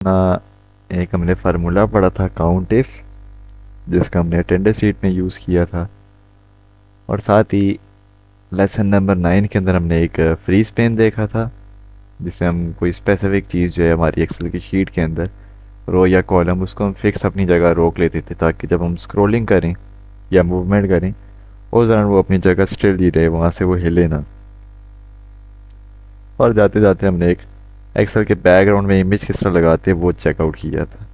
ना एक हमने फार्मूला पढ़ा था काउंट इफ, जिसका हमने अटेंडेंस शीट में यूज़ किया था। और साथ ही लेसन नंबर 9 के अंदर हमने एक फ्री स्पेन देखा था, जिससे हम कोई स्पेसिफिक चीज़ जो है हमारी एक्सेल की शीट के अंदर रो या कॉलम, उसको हम फिक्स अपनी जगह रोक लेते थे, ताकि जब हम स्क्रॉलिंग करें या मूवमेंट करें उस दौरान वो अपनी जगह स्टिल ही रहे, वहाँ से वो हिले ना। और जाते जाते हमने एक एक्सेल के बैकग्राउंड में इमेज किस तरह लगाते हैं वो चेकआउट किया था।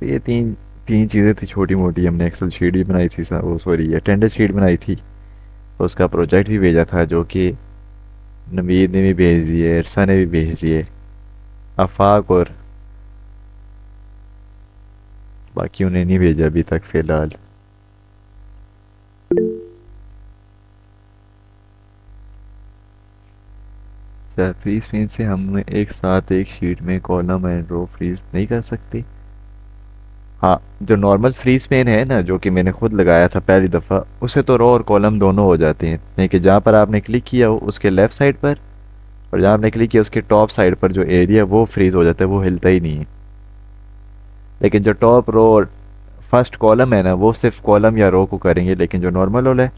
तो ये तीन तीन चीज़ें थी छोटी मोटी। हमने एक्सेल शीट भी बनाई थी, वो सॉरी अटेंडेंस शीट बनाई थी। तो उसका प्रोजेक्ट भी भेजा था, जो कि नवीद ने भी भेज दिए, इरसा ने भी भेज दिए, आफाक और बाकियों ने नहीं भेजा अभी तक फ़िलहाल। फ्रीज पेन से हम एक साथ एक शीट में कॉलम एंड रो फ्रीज नहीं कर सकते। हाँ, जो नॉर्मल फ्रीज पेन है ना, जो कि मैंने खुद लगाया था पहली दफ़ा, उससे तो रो और कॉलम दोनों हो जाते हैं। यानी कि जहाँ पर आपने क्लिक किया हो उसके लेफ़्ट साइड पर, और जहाँ आपने क्लिक किया उसके टॉप साइड पर जो एरिया वो फ्रीज हो जाता है, वो हिलता ही नहीं है। लेकिन जो टॉप रो और फर्स्ट कॉलम है ना, वो सिर्फ कॉलम या रो को करेंगे, लेकिन जो नॉर्मल वाला है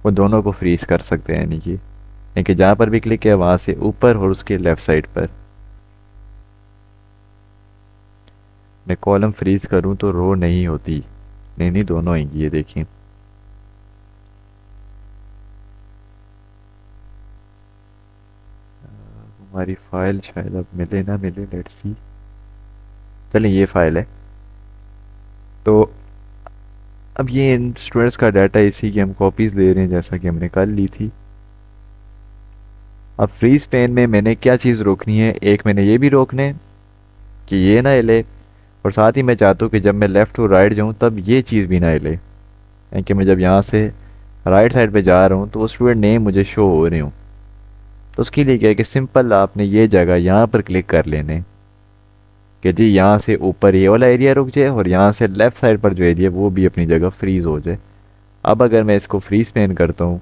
वो दोनों को फ्रीज कर सकते हैं। यानी कि जहाँ पर भी क्लिक किया वहाँ से ऊपर और उसके लेफ़्ट साइड पर। मैं कॉलम फ्रीज करूँ तो रो नहीं होती, नहीं नहीं दोनों आएंगी, ये देखिए। हमारी फाइल शायद अब मिले ना मिले, लेट्स सी। चलिए ये फाइल है। तो अब ये इन स्टूडेंट्स का डाटा, इसी की हम कॉपीज़ ले रहे हैं जैसा कि हमने कल ली थी। अब फ्रीज पेन में मैंने क्या चीज़ रोकनी है, एक मैंने ये भी रोकने है कि ये ना हिले, और साथ ही मैं चाहता हूँ कि जब मैं लेफ़्ट टू राइट जाऊँ तब ये चीज़ भी ना हिले। यानी कि मैं जब यहाँ से राइट साइड पे जा रहा हूँ तो वो स्टूडेंट नेम मुझे शो हो रहे हूँ। तो उसके लिए क्या है कि सिंपल आपने ये जगह यहाँ पर क्लिक कर लेने कि जी यहाँ से ऊपर ये वाला एरिया रुक जाए, और यहाँ से लेफ़्ट साइड पर जो एरिया वो भी अपनी जगह फ्रीज़ हो जाए। अब अगर मैं इसको फ्रीज पेन करता हूँ,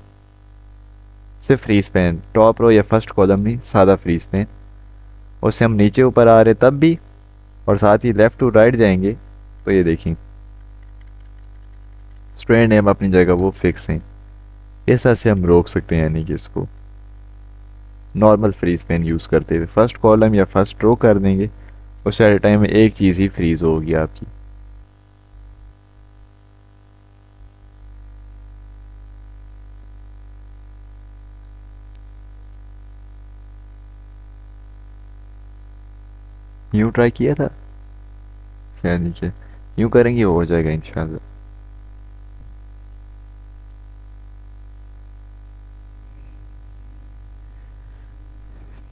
सिर्फ फ्रीज पेन, टॉप रो या फर्स्ट कॉलम नहीं, सादा फ्रीज पेन, उससे हम नीचे ऊपर आ रहे तब भी, और साथ ही लेफ़्ट टू राइट जाएंगे तो ये देखिए स्टूडेंट नेम अपनी जगह वो फिक्स हैं। ऐसा से हम रोक सकते हैं, यानी कि इसको नॉर्मल फ्रीज पेन यूज़ करते हुए फर्स्ट कॉलम या फर्स्ट रो कर देंगे, उस सारे टाइम में एक चीज़ ही फ्रीज होगी आपकी। यूँ ट्राई किया था, यानी कि यूँ करेंगे वो हो जाएगा इंशाल्लाह।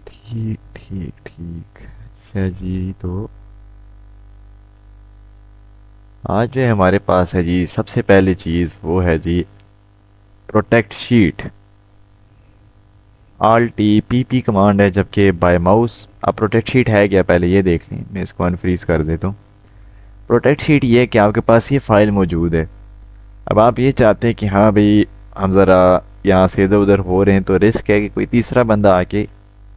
ठीक ठीक ठीक। अच्छा जी, तो आज जो है हमारे पास है जी, सबसे पहली चीज़ वो है जी प्रोटेक्ट शीट। आल टी पी पी कमांड है, जबकि बाय माउस। अब प्रोटेक्ट शीट है क्या पहले ये देख लें, मैं इसको अनफ्रीज कर देता हूँ। प्रोटेक्ट शीट ये है कि आपके पास ये फ़ाइल मौजूद है। अब आप ये चाहते हैं कि हाँ भाई, हम ज़रा यहाँ से इधर उधर हो रहे हैं तो रिस्क है कि कोई तीसरा बंदा आके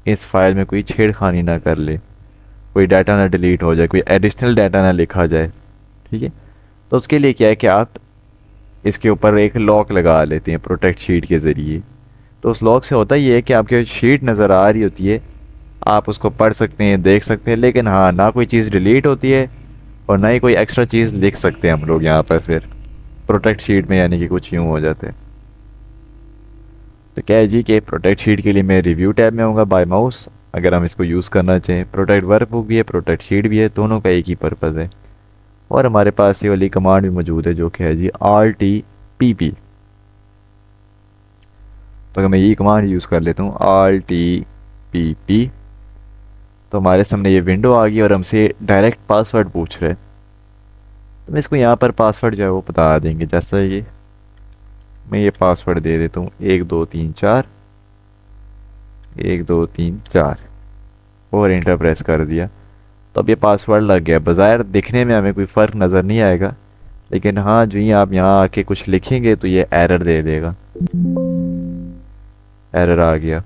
इस फाइल में कोई छेड़खानी ना कर ले, कोई डाटा ना डिलीट हो जाए, कोई एडिशनल डाटा ना लिखा जाए। ठीक है, तो उसके लिए क्या है कि आप इसके ऊपर एक लॉक लगा लेते हैं प्रोटेक्ट शीट के ज़रिए। तो उस लॉक से होता ये है कि आपकी शीट नज़र आ रही होती है, आप उसको पढ़ सकते हैं, देख सकते हैं, लेकिन हाँ ना कोई चीज़ डिलीट होती है और ना ही कोई एक्स्ट्रा चीज़ लिख सकते हैं हम लोग यहाँ पर फिर प्रोटेक्ट शीट में, यानी कि कुछ यूँ हो जाते हैं। तो क्या है जी कि प्रोटेक्ट शीट के लिए मैं रिव्यू टैब में आऊँगा बाय माउस, अगर हम इसको यूज़ करना चाहें। प्रोटेक्ट वर्कबुक भी है, प्रोटेक्ट शीट भी है, दोनों का एक ही पर्पज़ है। और हमारे पास ये वाली कमांड भी मौजूद है जो कि है जी आर टी पी पी। तो अगर मैं ये कमांड यूज़ कर लेता हूँ आर टी पी पी, तो हमारे सामने ये विंडो आ गई और हमसे डायरेक्ट पासवर्ड पूछ रहे हैं। तो मैं इसको यहाँ पर पासवर्ड जो है वो बता देंगे, जैसा ये मैं ये पासवर्ड दे देता हूँ 1234 1234, और इंटर प्रेस कर दिया। तो अब ये पासवर्ड लग गया। बज़ाहिर दिखने में हमें कोई फ़र्क नज़र नहीं आएगा, लेकिन हाँ जो ही आप यहाँ आके कुछ लिखेंगे तो ये एरर दे देगा। एरर आ गया।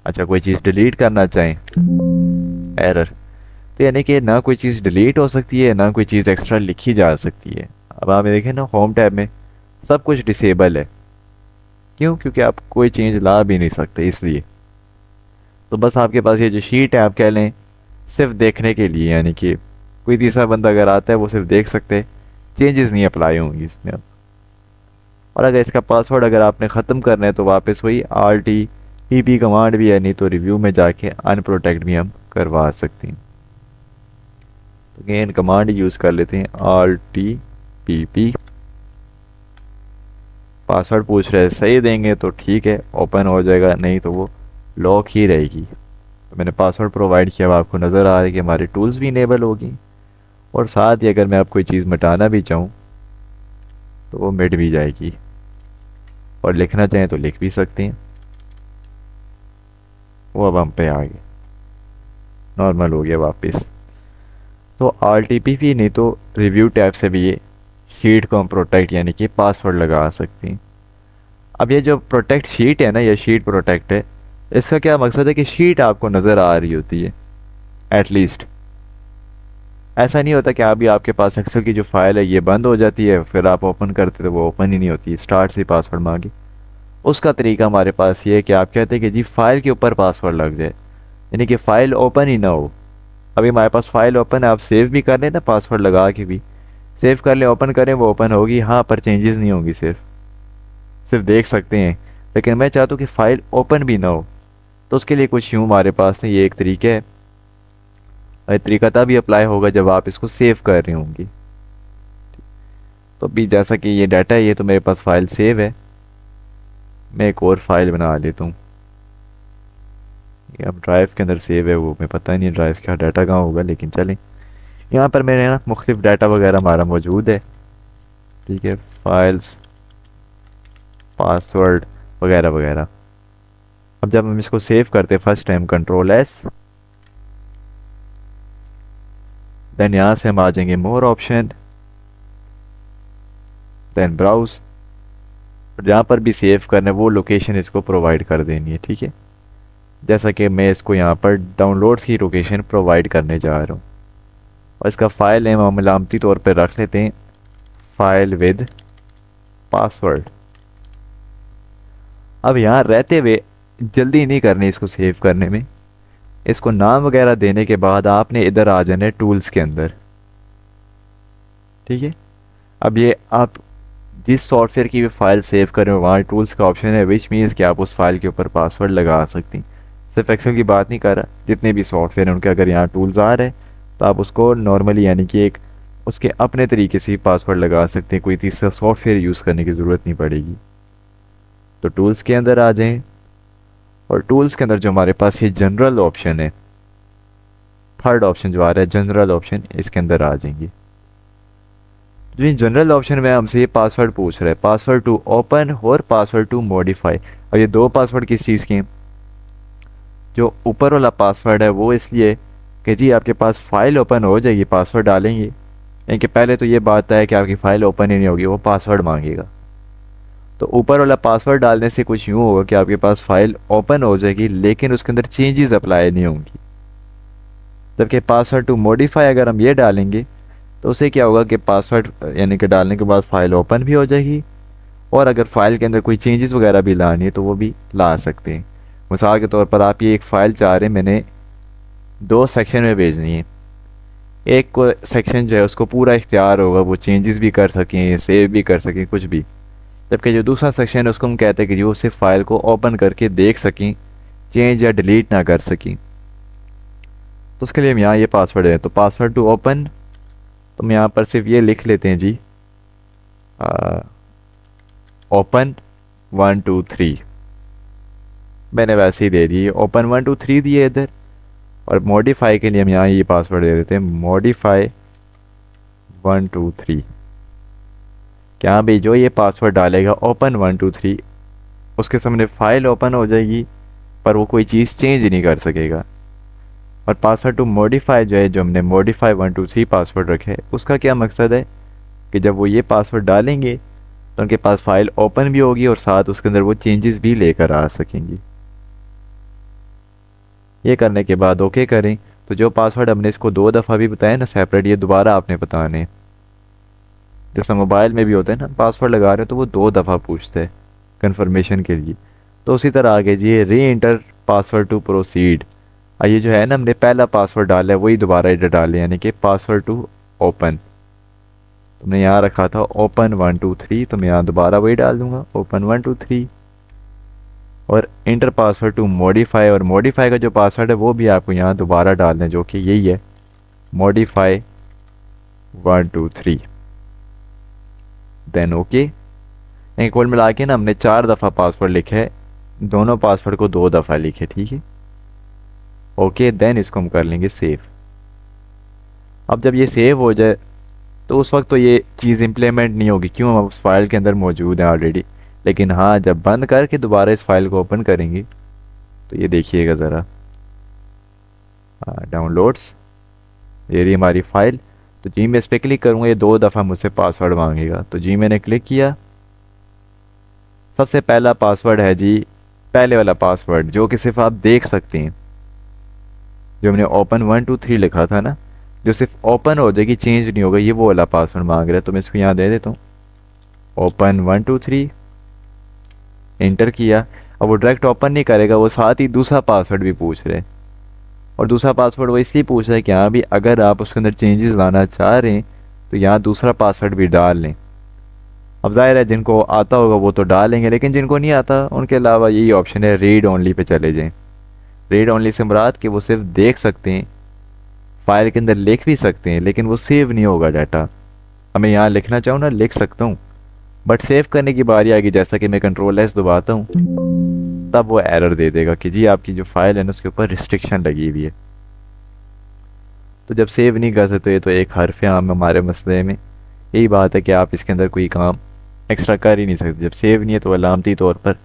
अच्छा, कोई चीज़ डिलीट करना चाहें, एरर। तो यानी कि ना कोई चीज़ डिलीट हो सकती है ना कोई चीज़ एक्स्ट्रा लिखी जा सकती है। अब आप देखें ना होम टैब में सब कुछ डिसेबल है। क्यों? क्योंकि आप कोई चेंज ला भी नहीं सकते इसलिए। तो बस आपके पास ये जो शीट है आप कह लें सिर्फ देखने के लिए, यानी कि कोई तीसरा बंदा अगर आता है वो सिर्फ देख सकते हैं, चेंजेस नहीं अप्लाई होंगी इसमें अब। और अगर इसका पासवर्ड अगर आपने ख़त्म करना है तो वापस वही RTPP कमांड भी है, नहीं तो रिव्यू में जाके अनप्रोटेक्ट भी हम करवा सकते हैं। तो अगेन कमांड यूज़ कर लेते हैं RTPP। पासवर्ड पूछ रहे हैं, सही देंगे तो ठीक है ओपन हो जाएगा, नहीं तो वो लॉक ही रहेगी। तो मैंने पासवर्ड प्रोवाइड किया, आपको नज़र आ रहा है कि हमारे टूल्स भी इनेबल होगी और साथ ही अगर मैं आप कोई चीज़ मिटाना भी चाहूँ तो वो मिट भी जाएगी और लिखना चाहें तो लिख भी सकते हैं। वो अब हम पे आ गए, नॉर्मल हो गया वापस। तो RTPP नहीं तो रिव्यू टैब से भी ये शीट को हम प्रोटेक्ट यानी कि पासवर्ड लगा सकते हैं। अब ये जो प्रोटेक्ट शीट है ना, ये शीट प्रोटेक्ट है, इसका क्या मकसद है कि शीट आपको नज़र आ रही होती है एटलीस्ट। ऐसा नहीं होता कि अभी आपके पास एक्सेल की जो फाइल है ये बंद हो जाती है, फिर आप ओपन करते तो वो ओपन ही नहीं होती, स्टार्ट से पासवर्ड मांगे। उसका तरीका हमारे पास ये है कि आप कहते हैं कि जी फाइल के ऊपर पासवर्ड लग जाए, यानी कि फ़ाइल ओपन ही ना हो। अभी हमारे पास फाइल ओपन है, आप सेव भी कर लें ना पासवर्ड लगा के भी, सेव कर लें ओपन करें वो ओपन होगी, हाँ पर चेंजेस नहीं होंगी, सिर्फ सिर्फ देख सकते हैं। लेकिन मैं चाहता हूँ कि फ़ाइल ओपन भी ना हो, तो उसके लिए कुछ यूँ हमारे पास है, ये एक तरीका है। और ये तरीका तभी अप्लाई होगा जब आप इसको सेव कर रही होंगी। तो अभी जैसा कि ये डाटा है, ये तो मेरे पास फाइल सेव है, मैं एक और फाइल बना लेता हूँ। ये अब ड्राइव के अंदर सेव है, वो मैं पता नहीं ड्राइव का डाटा कहाँ होगा, लेकिन चलें यहाँ पर मेरे ना मुख्तलिफ डाटा वगैरह हमारा मौजूद है। ठीक है, फाइल्स, पासवर्ड वगैरह वगैरह। अब जब हम इसको सेव करते फर्स्ट टाइम Ctrl+S, देन यहाँ से हम आ जाएंगे मोर ऑप्शन, देन ब्राउज, और जहाँ पर भी सेव करना है वो लोकेशन इसको प्रोवाइड कर देनी है। ठीक है, जैसा कि मैं इसको यहाँ पर डाउनलोड्स की लोकेशन प्रोवाइड करने जा रहा हूँ। और इसका फ़ाइल नेम हम अलामती तौर पर रख लेते हैं फाइल विद पासवर्ड। अब यहाँ रहते हुए जल्दी नहीं करनी इसको सेव करने में, इसको नाम वगैरह देने के बाद आपने इधर आ जाना है टूल्स के अंदर। ठीक है, अब ये आप जिस सॉफ्टवेयर की भी फाइल सेव करें वहाँ टूल्स का ऑप्शन है, विच मीन्स कि आप उस फाइल के ऊपर पासवर्ड लगा सकती। सिर्फ एक्सेल की बात नहीं कर रहा, जितने भी सॉफ्टवेयर हैं उनके अगर यहाँ टूल्स आ रहे हैं तो आप उसको नॉर्मली यानी कि एक उसके अपने तरीके से ही पासवर्ड लगा सकते हैं, कोई तीसरा सॉफ्टवेयर यूज़ करने की ज़रूरत नहीं पड़ेगी। तो टूल्स के अंदर आ जाएं और टूल्स के अंदर जो हमारे पास ये जनरल ऑप्शन है, थर्ड ऑप्शन जो आ रहा है जनरल ऑप्शन, इसके अंदर आ जाएंगे। जो जनरल ऑप्शन में हमसे ये पासवर्ड पूछ रहा है, पासवर्ड टू ओपन और पासवर्ड टू मॉडिफाई। और ये दो पासवर्ड किस चीज़ के हैं? जो ऊपर वाला पासवर्ड है वो इसलिए कि जी आपके पास फाइल ओपन हो जाएगी, पासवर्ड डालेंगे, यानी कि पहले तो ये बात है कि आपकी फ़ाइल ओपन ही नहीं होगी, वो पासवर्ड मांगेगा। तो ऊपर वाला पासवर्ड डालने से कुछ यूँ होगा कि आपके पास फाइल ओपन हो जाएगी लेकिन उसके अंदर चेंजेस अप्लाई नहीं होंगी। जबकि पासवर्ड टू मॉडिफाई अगर हम ये डालेंगे तो उससे क्या होगा कि पासवर्ड यानी कि डालने के बाद फ़ाइल ओपन भी हो जाएगी और अगर फ़ाइल के अंदर कोई चेंजेस वगैरह भी लानी है तो वो भी ला सकते हैं। मिसाल के तौर पर आप ये एक फ़ाइल चाह रहे हैं मैंने दो सेक्शन में भेजनी है, एक को सेक्शन जो है उसको पूरा इख्तियार होगा, वो चेंजेस भी कर सकें, सेव भी कर सकें, कुछ भी। जबकि जो दूसरा सेक्शन है उसको हम कहते हैं कि जो सिर्फ फाइल को ओपन करके देख सकें, चेंज या डिलीट ना कर सकें। तो उसके लिए हम यहाँ ये पासवर्ड है, तो पासवर्ड टू ओपन तो हम यहाँ पर सिर्फ ये लिख लेते हैं जी ओपन 1 2 3, मैंने वैसे ही दे दिए ओपन 1 2 3 दिए इधर। और मॉडिफाई के लिए हम यहाँ ये पासवर्ड दे देते हैं मॉडिफाई 1 2 3। क्या भाई जो ये पासवर्ड डालेगा ओपन 1 2 3 उसके सामने फ़ाइल ओपन हो जाएगी पर वो कोई चीज़ चेंज नहीं कर सकेगा। और पासवर्ड टू मॉडिफाई जो है, जो हमने मॉडिफाई 1 2 3 पासवर्ड रखे है, उसका क्या मकसद है कि जब वो ये पासवर्ड डालेंगे तो उनके पास फ़ाइल ओपन भी होगी और साथ उसके अंदर वो चेंजेस भी लेकर आ सकेंगी। ये करने के बाद ओके करें तो जो पासवर्ड हमने इसको 2 दफ़ा भी बताया ना सेपरेट, ये दोबारा आपने बताने हैं। जैसा मोबाइल में भी होता है ना, पासवर्ड लगा रहे हो तो वो 2 दफ़ा पूछते हैं कंफर्मेशन के लिए। तो उसी तरह आगे जी, री एंटर पासवर्ड टू प्रोसीड। ये जो है ना, हमने पहला पासवर्ड डाला है वही दोबारा इधर डाले, यानी कि पासवर्ड टू ओपन। तुमने यहाँ रखा था open123, तो मैं यहाँ दोबारा वही डाल दूंगा open123। और इंटर पासवर्ड टू मॉडिफाई, और मॉडिफाई का जो पासवर्ड है वो भी आपको यहाँ दोबारा डालना है, जो कि यही है modify123। Then okay. कुल मिला के ना हमने 4 दफ़ा पासवर्ड लिखे है, दोनों पासवर्ड को 2 दफ़ा लिखे, ठीक है। ओके, देन इसको हम कर लेंगे सेव। अब जब ये सेव हो जाए तो उस वक्त तो ये चीज़ इम्प्लीमेंट नहीं होगी, क्यों, हम उस फाइल के अंदर मौजूद हैं ऑलरेडी। लेकिन हाँ, जब बंद करके दोबारा इस फाइल को ओपन करेंगे तो ये देखिएगा ज़रा, डाउनलोड्स, ये रही हमारी फ़ाइल। तो जी मैं इस पर क्लिक करूँगा, ये 2 दफ़ा मुझसे पासवर्ड मांगेगा। तो जी मैंने क्लिक किया। सबसे पहला पासवर्ड है जी, पहले वाला पासवर्ड जो कि सिर्फ आप देख सकते हैं, जो हमने open123 लिखा था ना, जो सिर्फ ओपन हो जाएगी, चेंज नहीं होगा, ये वो वाला पासवर्ड मांग रहा है। तो मैं इसको यहाँ दे देता हूँ open123, एंटर किया। अब वो डायरेक्ट ओपन नहीं करेगा, वो साथ ही दूसरा पासवर्ड भी पूछ रहे हैं। और दूसरा पासवर्ड वो इसलिए पूछ रहा है कि हाँ भी अगर आप उसके अंदर चेंजेस लाना चाह रहे हैं तो यहाँ दूसरा पासवर्ड भी डाल लें। अब जाहिर है जिनको आता होगा वो तो डालेंगे, लेकिन जिनको नहीं आता उनके अलावा यही ऑप्शन है, रीड ओनली पे चले जाएं। रीड ओनली से मुराद कि वो सिर्फ देख सकते हैं, फाइल के अंदर लिख भी सकते हैं, लेकिन वो सेव नहीं होगा डाटा। अब मैं यहाँ लिखना चाहूँ ना, लिख सकता हूँ, बट सेव करने की बारी आएगी, जैसा कि मैं कंट्रोल एस दबाता हूँ तब वो एरर दे देगा कि जी आपकी जो फाइल है ना उसके ऊपर रिस्ट्रिक्शन लगी हुई है। तो जब सेव नहीं कर सकते, ये तो एक हरफ आम हमारे मसले में यही बात है कि आप इसके अंदर कोई काम एक्स्ट्रा कर ही नहीं सकते। जब सेव नहीं है तो अलामती तौर पर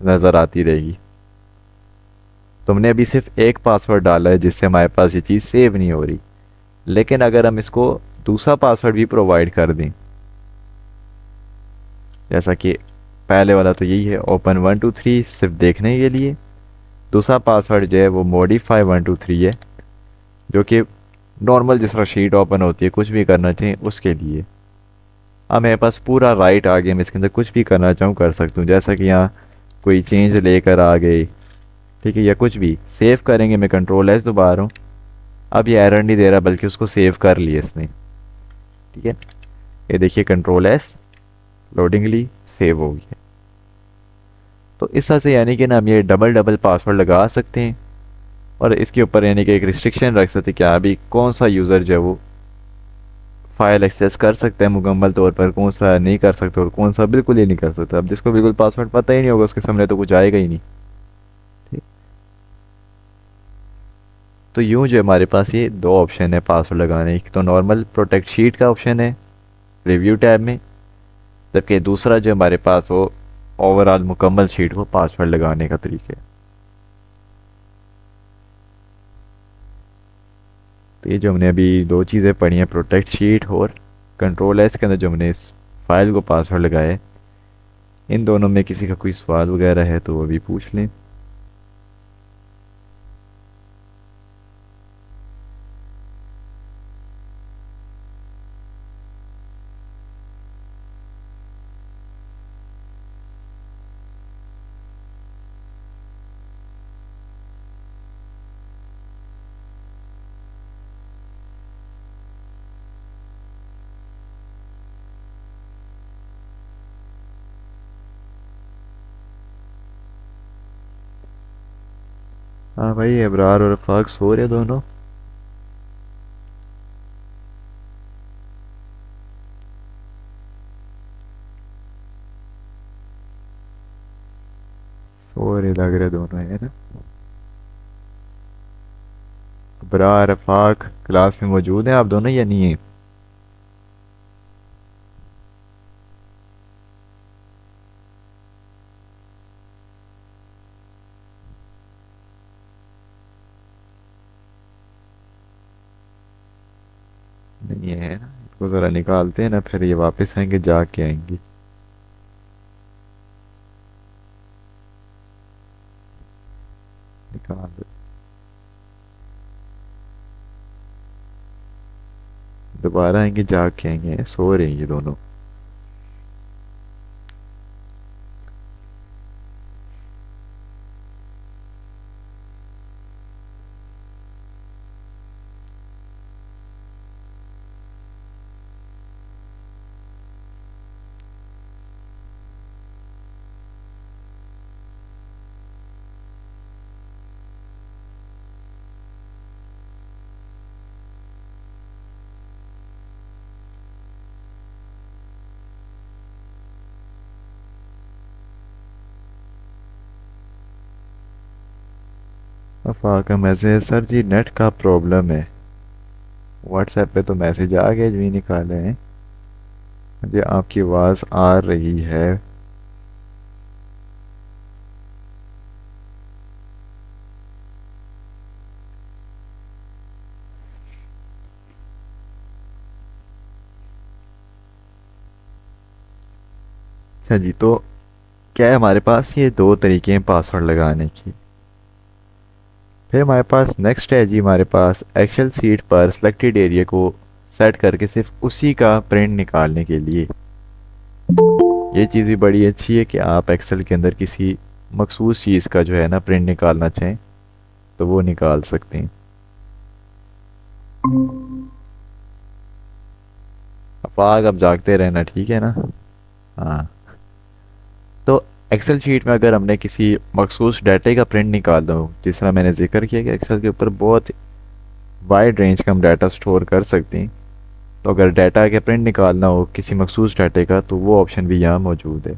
नज़र आती रहेगी। तुमने अभी सिर्फ एक पासवर्ड डाला है जिससे हमारे पास ये चीज़ सेव नहीं हो रही, लेकिन अगर हम इसको दूसरा पासवर्ड भी प्रोवाइड कर दें, जैसा कि पहले वाला तो यही है open123 सिर्फ देखने के लिए, दूसरा पासवर्ड जो है वो modify123 है, जो कि नॉर्मल जिस तरह शीट ओपन होती है कुछ भी करना चाहिए उसके लिए। अब मेरे पास पूरा राइट आ गया, मैं इसके अंदर कुछ भी करना चाहूँ कर सकता हूँ, जैसा कि यहाँ कोई चेंज लेकर आ गए, ठीक है, या कुछ भी सेव करेंगे। मैं कंट्रोल एस दबा रहा हूँ, अब ये एरर नहीं दे रहा बल्कि उसको सेव कर लिया इसने, ठीक है। ये देखिए कंट्रोल एस लोडिंगली सेव हो गया। तो इस तरह से यानी कि ना हम ये डबल डबल पासवर्ड लगा सकते हैं, और इसके ऊपर यानी कि एक रिस्ट्रिक्शन रख सकते हैं कि अभी कौन सा यूज़र जो है वो फाइल एक्सेस कर सकता है मुकम्मल तौर पर, कौन सा नहीं कर सकता और कौन सा बिल्कुल ही नहीं कर सकता। अब जिसको बिल्कुल पासवर्ड पता ही नहीं होगा उसके सामने तो कुछ आएगा ही नहीं, ठीक। तो यूँ जो हमारे पास ये 2 ऑप्शन है पासवर्ड लगाने, एक तो नॉर्मल प्रोटेक्ट शीट का ऑप्शन है रिव्यू टैब में, जबकि दूसरा जो हमारे पास वो ओवरऑल मुकम्मल शीट को पासवर्ड लगाने का तरीका है। तो ये जो हमने अभी 2 चीज़ें पढ़ी हैं, प्रोटेक्ट शीट और कंट्रोल एस के अंदर जो हमने इस फाइल को पासवर्ड लगाया है, इन दोनों में किसी का कोई सवाल वगैरह है तो वो भी पूछ लें। हाँ भाई, अबरार और अफाक सो रहे दोनों। सो रहे लग रहे दोनों, है ना। अबरार अफाक क्लास में मौजूद हैं आप दोनों या नहीं है? नहीं है ना, इसको ज़रा निकालते हैं ना, फिर ये वापस आएंगे जाके आएंगे। निकाल दो। दोबारा आएंगे, जाग के आएंगे, सो रहे हैं ये दोनों। अफा का मैसेज, सर जी नेट का प्रॉब्लम है। व्हाट्सएप पे तो मैसेज आ गए जो ही निकाले हैं। मुझे आपकी आवाज़ आ रही है। अच्छा जी, तो क्या है हमारे पास ये दो तरीके हैं पासवर्ड लगाने की। फिर हमारे पास नेक्स्ट है जी, हमारे पास एक्सेल शीट पर सिलेक्टेड एरिया को सेट करके सिर्फ उसी का प्रिंट निकालने के लिए। ये चीज़ भी बड़ी अच्छी है कि आप एक्सेल के अंदर किसी मखसूस चीज़ का जो है ना प्रिंट निकालना चाहें तो वो निकाल सकते हैं। अब जागते रहना, ठीक है ना। हाँ, तो एक्सेल शीट में अगर हमने किसी मखसूस डाटे का प्रिंट निकालना हो, जिस तरह मैंने जिक्र किया कि एक्सेल के ऊपर बहुत वाइड रेंज का हम डाटा स्टोर कर सकते हैं, तो अगर डाटा का प्रिंट निकालना हो किसी मखसूस डाटे का तो वो ऑप्शन भी यहाँ मौजूद है।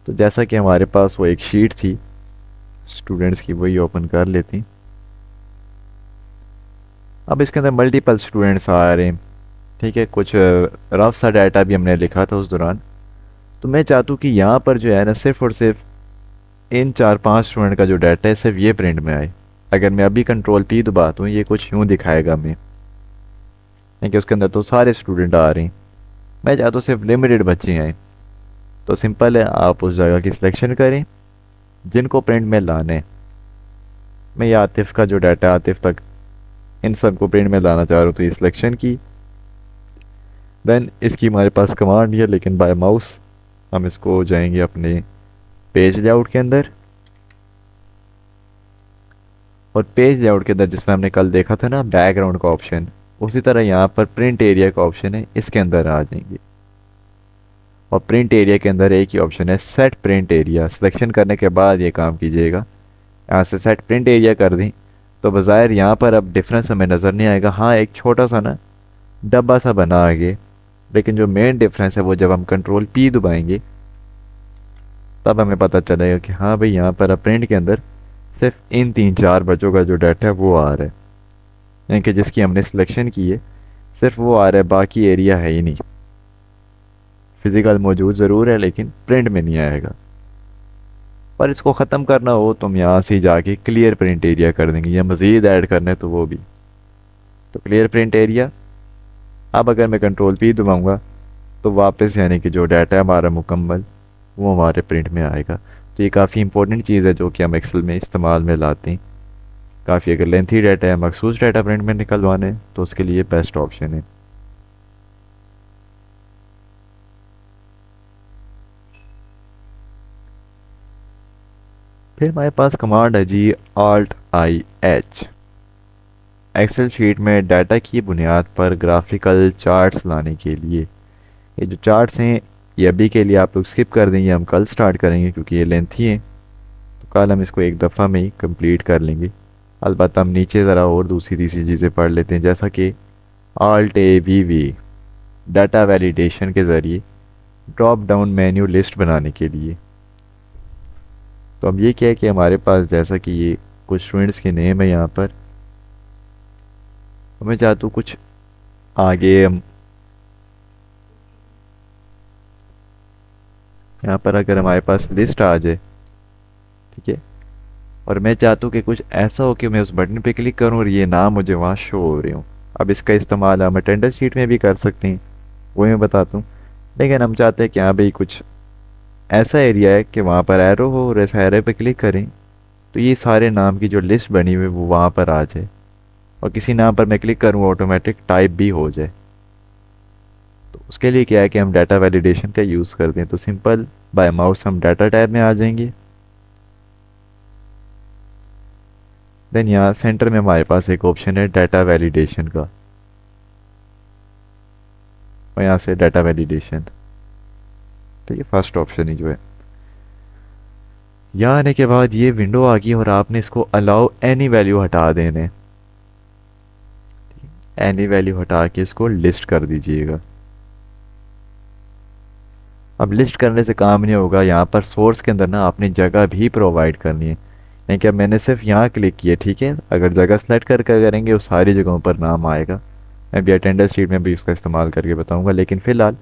तो जैसा कि हमारे पास वो एक शीट थी स्टूडेंट्स की, वही ओपन कर लेती। अब इसके अंदर मल्टीपल स्टूडेंट्स आ रहे हैं, ठीक है। कुछ रफ सा डाटा भी हमने लिखा था उस दौरान। तो मैं चाहता हूँ कि यहाँ पर जो है ना सिर्फ और सिर्फ इन 4-5 स्टूडेंट का जो डाटा है सिर्फ ये प्रिंट में आए। अगर मैं अभी कंट्रोल पी दबाता हूँ ये कुछ यूँ दिखाएगा मैं, क्योंकि उसके अंदर तो सारे स्टूडेंट आ रहे हैं। मैं चाहता हूँ सिर्फ लिमिटेड बच्चे आए। तो सिंपल है, आप उस जगह की सिलेक्शन करें जिनको प्रिंट में लाने। मैं ये आतिफ का जो डाटा है आतिफ तक इन सब को प्रिंट में लाना चाह रहा हूँ, तो ये सिलेक्शन की। देन इसकी हमारे पास कमांड नहीं है, लेकिन बाय माउस हम इसको जाएंगे अपने पेज लेआउट के अंदर, और पेज लेआउट के अंदर जिसमें हमने कल देखा था ना बैकग्राउंड का ऑप्शन, उसी तरह यहाँ पर प्रिंट एरिया का ऑप्शन है, इसके अंदर आ जाएंगे। और प्रिंट एरिया के अंदर एक ही ऑप्शन है सेट प्रिंट एरिया। सिलेक्शन करने के बाद ये काम कीजिएगा, यहाँ से सेट प्रिंट एरिया कर दें तो बज़ाहिर यहाँ पर अब डिफरेंस हमें नज़र नहीं आएगा। हाँ, एक छोटा सा ना डब्बा सा बना आगे, लेकिन जो मेन डिफरेंस है वो जब हम कंट्रोल पी दबाएंगे तब हमें पता चलेगा कि हाँ भाई यहाँ पर अब प्रिंट के अंदर सिर्फ इन 3-4 बच्चों का जो डाटा है वो आ रहा है, यानी कि जिसकी हमने सिलेक्शन की है सिर्फ वो आ रहा है, बाकी एरिया है ही नहीं। फिज़िकल मौजूद ज़रूर है लेकिन प्रिंट में नहीं आएगा। पर इसको ख़त्म करना हो तो हम यहाँ से जाके क्लियर प्रिंट एरिया कर देंगे, या मज़ीद ऐड करना है तो वो भी। तो क्लियर प्रिंट एरिया, अब अगर मैं कंट्रोल पी दबाऊँगा तो वापस यानी कि जो डाटा है हमारा मुकम्मल वो हमारे प्रिंट में आएगा। तो ये काफ़ी इंपॉर्टेंट चीज़ है जो कि हम एक्सेल में इस्तेमाल में लाते हैं। काफ़ी अगर लेंथी डाटा है, मखसूस डाटा प्रिंट में निकलवाने तो उसके लिए बेस्ट ऑप्शन है। फिर हमारे पास कमांड है जी Alt+I+H। एक्सेल शीट में डाटा की बुनियाद पर ग्राफिकल चार्ट्स लाने के लिए। ये जो चार्ट्स हैं ये अभी के लिए आप लोग स्किप कर देंगे, हम कल स्टार्ट करेंगे क्योंकि ये लेंथी हैं। तो कल हम इसको एक दफ़ा में ही कंप्लीट कर लेंगे। अलबत्ता हम नीचे ज़रा और दूसरी तीसरी चीज़ें पढ़ लेते हैं, जैसा कि Alt+A+V डाटा वैलिडेशन के ज़रिए ड्रॉप डाउन मेन्यू लिस्ट बनाने के लिए। तो अब ये क्या है कि हमारे पास जैसा कि ये कुछ स्टूडेंट्स के नेम है यहाँ पर, मैं चाहता हूँ कुछ आगे हम यहाँ पर अगर हमारे पास लिस्ट आ जाए, ठीक है, और मैं चाहता हूँ कि कुछ ऐसा हो कि मैं उस बटन पे क्लिक करूँ और ये नाम मुझे वहाँ शो हो रहे हूँ। अब इसका इस्तेमाल हम अटेंडेंस शीट में भी कर सकते हैं, वो मैं बताता हूँ। लेकिन हम चाहते हैं कि हाँ भाई कुछ ऐसा एरिया है कि वहाँ पर एरो हो और इस एरो पे क्लिक करें तो ये सारे नाम की जो लिस्ट बनी हुई है वो वहाँ पर आ जाए। और किसी नाम पर मैं क्लिक करूँ ऑटोमेटिक टाइप भी हो जाए। तो उसके लिए क्या है कि हम डाटा वैलिडेशन का यूज़ करते हैं। तो सिंपल बाय माउस हम डाटा टैब में आ जाएंगे। देन यहाँ सेंटर में हमारे पास एक ऑप्शन है डाटा वैलिडेशन का, और यहाँ से डाटा वैलिडेशन, ठीक है, फर्स्ट ऑप्शन ही जो है। यहाँ आने के बाद ये विंडो आ गई और आपने इसको अलाउ एनी वैल्यू हटा देने, एनी वैल्यू हटा के इसको लिस्ट कर दीजिएगा। अब लिस्ट करने से काम नहीं होगा, यहाँ पर सोर्स के अंदर ना आपने जगह भी प्रोवाइड करनी है। नहीं क्या, मैंने सिर्फ यहाँ क्लिक किया, ठीक है, अगर जगह सेलेक्ट करके करेंगे उस सारी जगहों पर नाम आएगा। मैं भी अटेंडेंस शीट में भी उसका इस्तेमाल करके बताऊंगा, लेकिन फ़िलहाल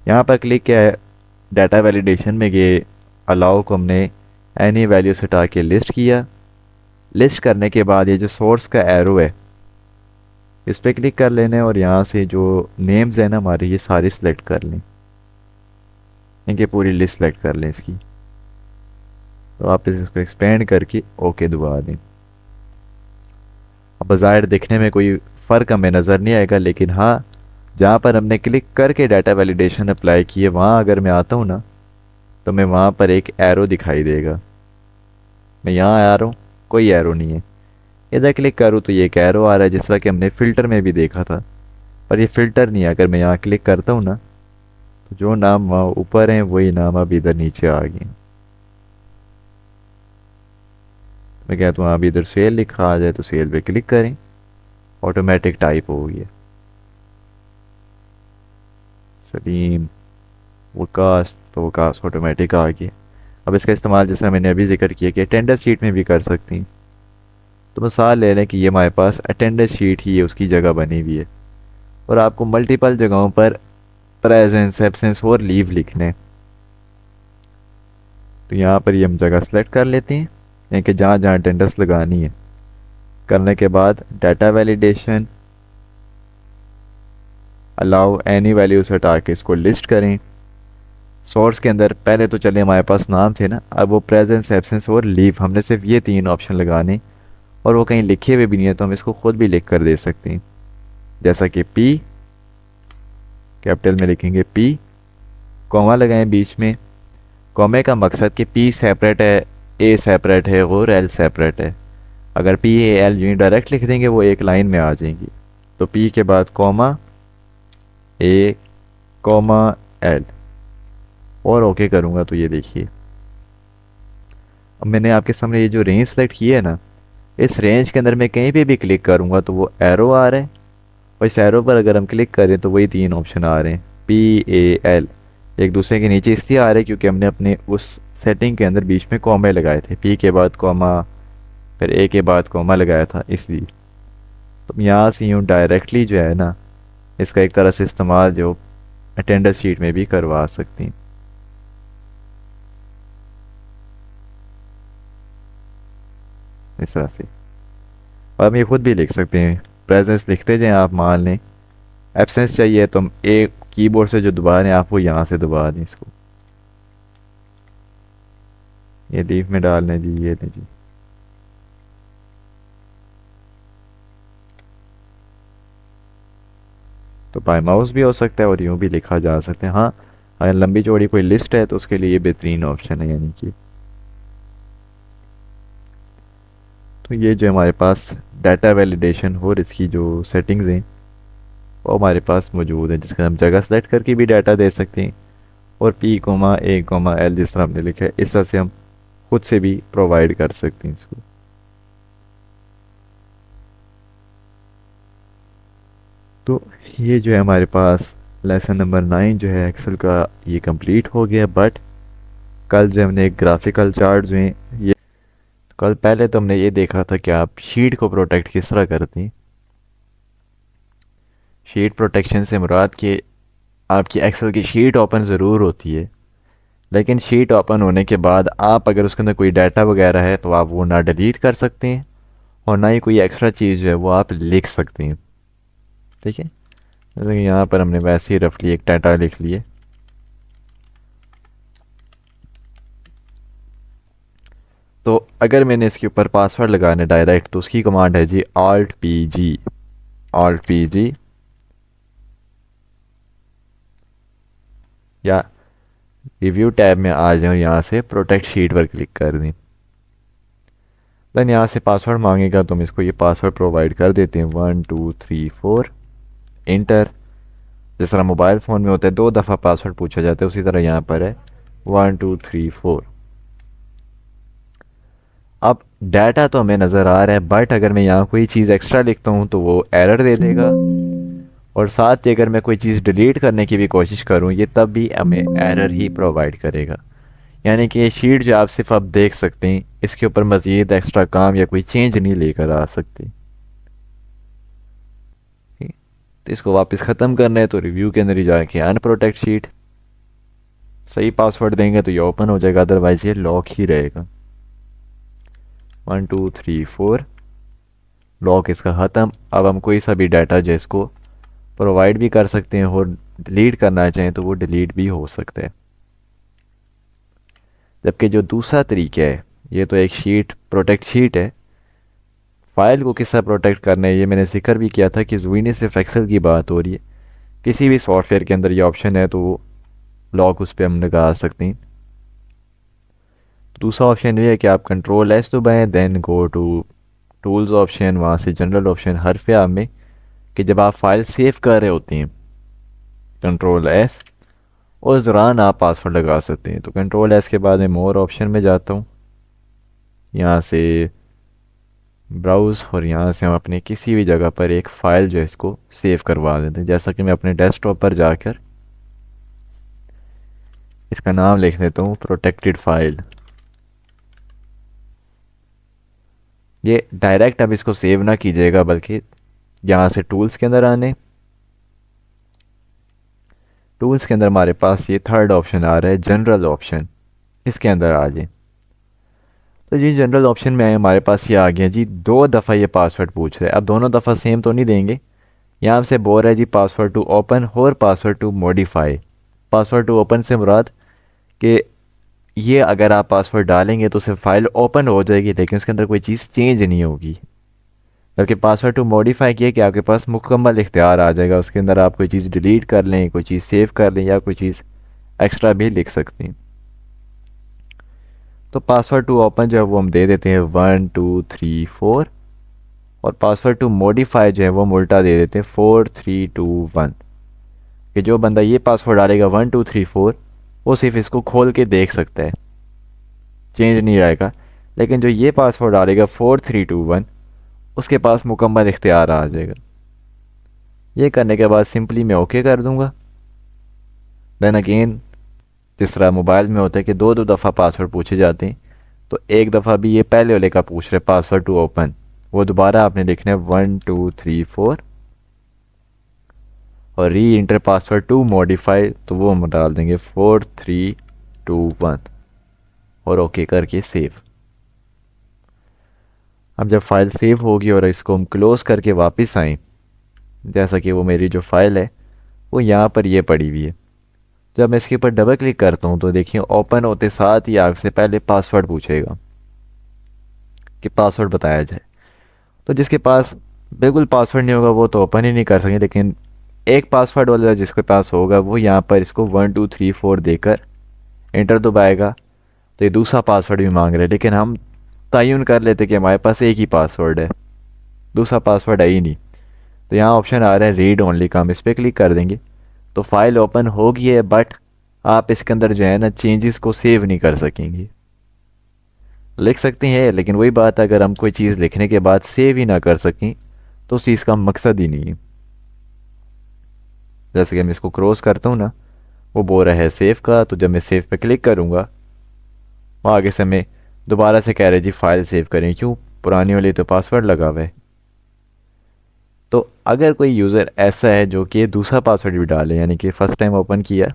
यहाँ पर क्लिक किया है डाटा वैलिडेशन में, ये अलाउ को हमने एनी वैल्यू से हटा के लिस्ट किया। लिस्ट करने के बाद ये जो सोर्स का एरो है इस पर क्लिक कर लेने, और यहाँ से जो नेम्स है ना हमारे, ये सारे सिलेक्ट कर लें, इनकी पूरी लिस्ट सेलेक्ट कर लें इसकी। तो आप इसको एक्सपेंड करके ओके दबा दें। अब बाज़ाहिर दिखने में कोई फ़र्क हमें नज़र नहीं आएगा, लेकिन हाँ, जहाँ पर हमने क्लिक करके डाटा वैलिडेशन अप्लाई किए वहाँ अगर मैं आता हूँ ना, तो मैं वहाँ पर एक एरो दिखाई देगा। मैं यहाँ आ रहा हूँ, कोई एरो नहीं है। इधर क्लिक करूँ तो ये एक एरो आ रहा है, जिस तरह कि हमने फ़िल्टर में भी देखा था, पर ये फ़िल्टर नहीं है। अगर मैं यहाँ क्लिक करता हूँ ना, तो जो नाम वहाँ ऊपर हैं वही नाम अब इधर नीचे आ गए। मैं कहता हूँ अभी इधर सेल लिखा आ जाए, तो सेल पे क्लिक करें, ऑटोमेटिक टाइप हो गई है सलीम वकास, तो वकास ऑटोमेटिक आ गया। अब इसका इस्तेमाल जैसे मैंने अभी जिक्र किया कि अटेंडेंस शीट में भी कर सकती हैं। तो मिसाल ले लें कि ये हमारे पास अटेंडेंस शीट ही है, उसकी जगह बनी हुई है, और आपको मल्टीपल जगहों पर प्रेजेंस, एब्सेंस और लीव लिखने। तो यहाँ पर ये हम जगह सेलेक्ट कर लेते हैं, यानी कि जहाँ जहाँ अटेंडेंस लगानी है। करने के बाद data validation allow any value से हटा के इसको लिस्ट करें। सोर्स के अंदर पहले तो चले हमारे पास नाम थे ना, अब वो प्रेजेंस, एब्सेंस और लीव, हमने सिर्फ ये 3 ऑप्शन लगाने, और वो कहीं लिखे हुए भी नहीं है, तो हम इसको खुद भी लिख कर दे सकते हैं। जैसा कि पी, कैपिटल में लिखेंगे पी, कॉमा लगाएं बीच में। कॉमे का मकसद कि पी सेपरेट है, ए सेपरेट है और एल सेपरेट है। अगर पी ए एल यूँ डायरेक्ट लिख देंगे वो एक लाइन में आ जाएंगी। तो पी के बाद कॉमा ए कॉमा एल, और ओके करूँगा तो ये देखिए अब मैंने आपके सामने ये जो रेंज सेलेक्ट की है ना, इस रेंज के अंदर मैं कहीं पे भी क्लिक करूँगा तो वो एरो आ रहा है, और इस एरो पर अगर हम क्लिक करें तो वही 3 ऑप्शन आ रहे हैं, पी ए एल, एक दूसरे के नीचे इसलिए आ रहे हैं क्योंकि हमने अपने उस सेटिंग के अंदर बीच में कॉमे लगाए थे, पी के बाद कॉमा फिर ए के बाद कॉमा लगाया था इसलिए। तो यहाँ से यूँ डायरेक्टली जो है ना, इसका एक तरह से इस्तेमाल जो अटेंडेंस शीट में भी करवा सकती हैं, इस तरह से। और हम ये खुद भी लिख सकते हैं, प्रेजेंस लिखते जाएं आप, मान लें एब्सेंस चाहिए तो हम एक कीबोर्ड से जो दबा रहे हैं आप वो यहाँ से दबा दें इसको, ये लीफ में डाल लें जी, ये लें जी। तो बाय माउस भी हो सकता है और यूँ भी लिखा जा सकता है। हाँ, अगर लंबी चौड़ी कोई लिस्ट है तो उसके लिए ये बेहतरीन ऑप्शन है, यानी कि तो ये जो हमारे पास डाटा वैलिडेशन और इसकी जो सेटिंग्स हैं वो हमारे पास मौजूद है, जिसका हम जगह सेलेक्ट करके भी डाटा दे सकते हैं, और पी कोमा ए कोमा एल जिस तरह हमने लिखा है इस तरह से हम खुद से भी प्रोवाइड कर सकते हैं इसको। तो ये जो है हमारे पास लेसन नंबर 9 जो है एक्सेल का ये कंप्लीट हो गया। बट कल जो हमने एक ग्राफिकल चार्ट्स में ये कल पहले तो हमने ये देखा था कि आप शीट को प्रोटेक्ट किस तरह करते हैं। शीट प्रोटेक्शन से मुराद कि आपकी एक्सेल की शीट ओपन ज़रूर होती है, लेकिन शीट ओपन होने के बाद आप अगर उसके अंदर कोई डाटा वगैरह है तो आप वो ना डिलीट कर सकते हैं, और ना ही कोई एक्स्ट्रा चीज़ जो है वो आप लिख सकते हैं। ठीक है, जैसे कि यहाँ पर हमने वैसे ही रफली एक डाटा लिख लिए। तो अगर मैंने इसके ऊपर पासवर्ड लगाना है डायरेक्ट, तो उसकी कमांड है जी alt pg, alt pg, या रिव्यू टैब में आ जाए और यहाँ से प्रोटेक्ट शीट पर क्लिक कर दें। देन यहाँ से पासवर्ड मांगेगा तो हम इसको ये पासवर्ड प्रोवाइड कर देते हैं 1234 इंटर। जिस तरह मोबाइल फ़ोन में होता है 2 दफ़ा पासवर्ड पूछा जाता है, उसी तरह यहाँ पर है 1234। अब डाटा तो हमें नज़र आ रहा है, बट अगर मैं यहाँ कोई चीज़ एक्स्ट्रा लिखता हूँ तो वो एरर दे देगा, और साथ ही अगर मैं कोई चीज़ डिलीट करने की भी कोशिश करूँ ये तब भी हमें एरर ही प्रोवाइड करेगा। यानी कि ये शीट जो आप सिर्फ आप देख सकते हैं, इसके ऊपर मज़ीद एक्स्ट्रा काम या कोई चेंज नहीं लेकर आ सकते। ठीक? तो इसको वापस ख़त्म करना है तो रिव्यू के अंदर ही जाके अनप्रोटेक्ट शीट, सही पासवर्ड देंगे तो ये ओपन हो जाएगा, अदरवाइज़ ये लॉक ही रहेगा। 1234 लॉक इसका ख़त्म। अब हम कोई सा भी डाटा जो इसको प्रोवाइड भी कर सकते हैं और डिलीट करना चाहें तो वो डिलीट भी हो सकता है। जबकि जो दूसरा तरीका है, ये तो एक शीट प्रोटेक्ट शीट है, फाइल को किस तरह प्रोटेक्ट करना है ये मैंने जिक्र भी किया था कि ज़ूनी सिर्फ एक्सेल की बात हो रही है। किसी भी सॉफ्टवेयर के अंदर ये ऑप्शन है तो वो लॉक उस पर हम लगा सकते हैं। दूसरा ऑप्शन ये है कि आप कंट्रोल एस दबाएं, then go to tools option, वहाँ से जनरल ऑप्शन हरफ आम में, कि जब आप फाइल सेव कर रहे होते हैं कंट्रोल एस, उस दौरान आप पासवर्ड लगा सकते हैं। तो कंट्रोल एस के बाद मैं मोर ऑप्शन में जाता हूँ, यहाँ से ब्राउज़, और यहाँ से हम अपने किसी भी जगह पर एक फ़ाइल जो है इसको सेव करवा देते हैं। जैसा कि मैं अपने डेस्कटॉप पर जाकर इसका नाम लिख देता हूँ प्रोटेक्टेड फाइल। ये डायरेक्ट अब इसको सेव ना कीजिएगा, बल्कि यहाँ से टूल्स के अंदर आने, टूल्स के अंदर हमारे पास ये थर्ड ऑप्शन आ रहा है जनरल ऑप्शन, इसके अंदर आ जाए। तो जी जनरल ऑप्शन में आए, हमारे पास ये आ गया जी 2 दफ़ा ये पासवर्ड पूछ रहे हैं। अब दोनों दफ़ा सेम तो नहीं देंगे, यहाँ से बोल रहा है जी पासवर्ड टू ओपन और password to modify. Password to open से मुराद कि ये अगर आप पासवर्ड डालेंगे तो सिर्फ फाइल ओपन हो जाएगी, लेकिन उसके अंदर कोई चीज़ चेंज नहीं होगी। जबकि पासवर्ड टू मॉडिफाई किया कि आपके पास मुकम्मल इख्तियार आ जाएगा, उसके अंदर आप कोई चीज़ डिलीट कर लें, कोई चीज़ सेव कर लें, या कोई चीज़ एक्स्ट्रा भी लिख सकते हैं। तो पासवर्ड टू ओपन जो है वो हम दे देते हैं 1234, और पासवर्ड टू मॉडिफाई जो है वो हम उल्टा दे देते हैं 4321, कि जो बंदा ये पासवर्ड डालेगा 1234 वो सिर्फ इसको खोल के देख सकता है, चेंज नहीं आएगा। लेकिन जो ये पासवर्ड डालेगा 4321 उसके पास मुकम्मल इख्तियार आ जाएगा। ये करने के बाद सिंपली मैं ओके कर दूंगा। देन अगेन जिस तरह मोबाइल में होता है कि 2 दफ़ा पासवर्ड पूछे जाते हैं, तो एक दफ़ा भी ये पहले वाले का पूछ रहे पासवर्ड टू ओपन, वो दोबारा आपने लिखना है 1234, और री इंटर पासवर्ड टू मॉडिफाई, तो वो हम डाल देंगे 4321 और ओके करके सेव। अब जब फाइल सेव होगी और इसको हम क्लोज़ करके वापस आएँ, जैसा कि वो मेरी जो फ़ाइल है वो यहाँ पर ये पड़ी हुई है, जब मैं इसके ऊपर डबल क्लिक करता हूँ तो देखिए ओपन होते साथ ही आपसे पहले पासवर्ड पूछेगा कि पासवर्ड बताया जाए। तो जिसके पास बिल्कुल पासवर्ड नहीं होगा वो तो ओपन ही नहीं कर सकेंगे, लेकिन एक पासवर्ड वाला जिसके पास होगा वो यहाँ पर इसको 1234 देकर एंटर दबाएगा। तो ये दूसरा पासवर्ड भी मांग रहे हैं, लेकिन हम तयन कर लेते कि हमारे पास एक ही पासवर्ड है, दूसरा पासवर्ड है ही नहीं। तो यहाँ ऑप्शन आ रहा है रीड ओनली का, हम इस पर क्लिक कर देंगे तो फाइल ओपन होगी है, बट आप इसके अंदर जो है ना चेंजेस को सेव नहीं कर सकेंगे। लिख सकते हैं, लेकिन वही बात है, अगर हम कोई चीज़ लिखने के बाद सेव ही ना कर सकें तो उस चीज़ का मकसद ही नहीं है। जैसे कि मैं इसको क्रॉस करता हूँ ना, वो बोल रहा है सेव का, तो जब मैं सेव पे क्लिक करूँगा वो आगे से मैं दोबारा से कह रहे जी फाइल सेव करें, क्यों, पुरानी वाली तो पासवर्ड लगा हुआ है। तो अगर कोई यूज़र ऐसा है जो कि दूसरा पासवर्ड भी डाले, यानी कि फ़र्स्ट टाइम ओपन किया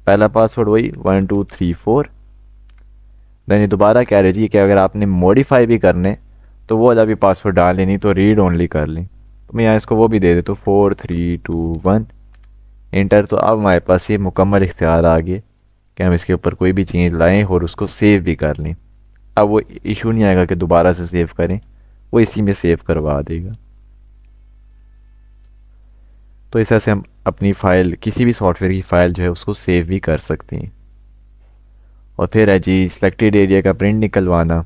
पहला पासवर्ड वही 1234, देन ये दोबारा कह रहे जी कि अगर आपने मॉडिफाई भी करने तो वो वाला भी पासवर्ड डाल लें, नहीं तो रीड ओनली कर लें। तो मैं यहाँ इसको वो भी दे देता हूँ 4321 इंटर। तो अब हमारे पास ये मुकम्मल इख्तियार आ गए कि हम इसके ऊपर कोई भी चेंज लाएं और उसको सेव भी कर लें। अब वो इशू नहीं आएगा कि दोबारा से सेव करें, वो इसी में सेव करवा देगा। तो इस तरह से हम अपनी फ़ाइल, किसी भी सॉफ्टवेयर की फ़ाइल जो है उसको सेव भी कर सकते हैं। और फिर है जी सिलेक्टेड एरिया का प्रिंट निकलवाना।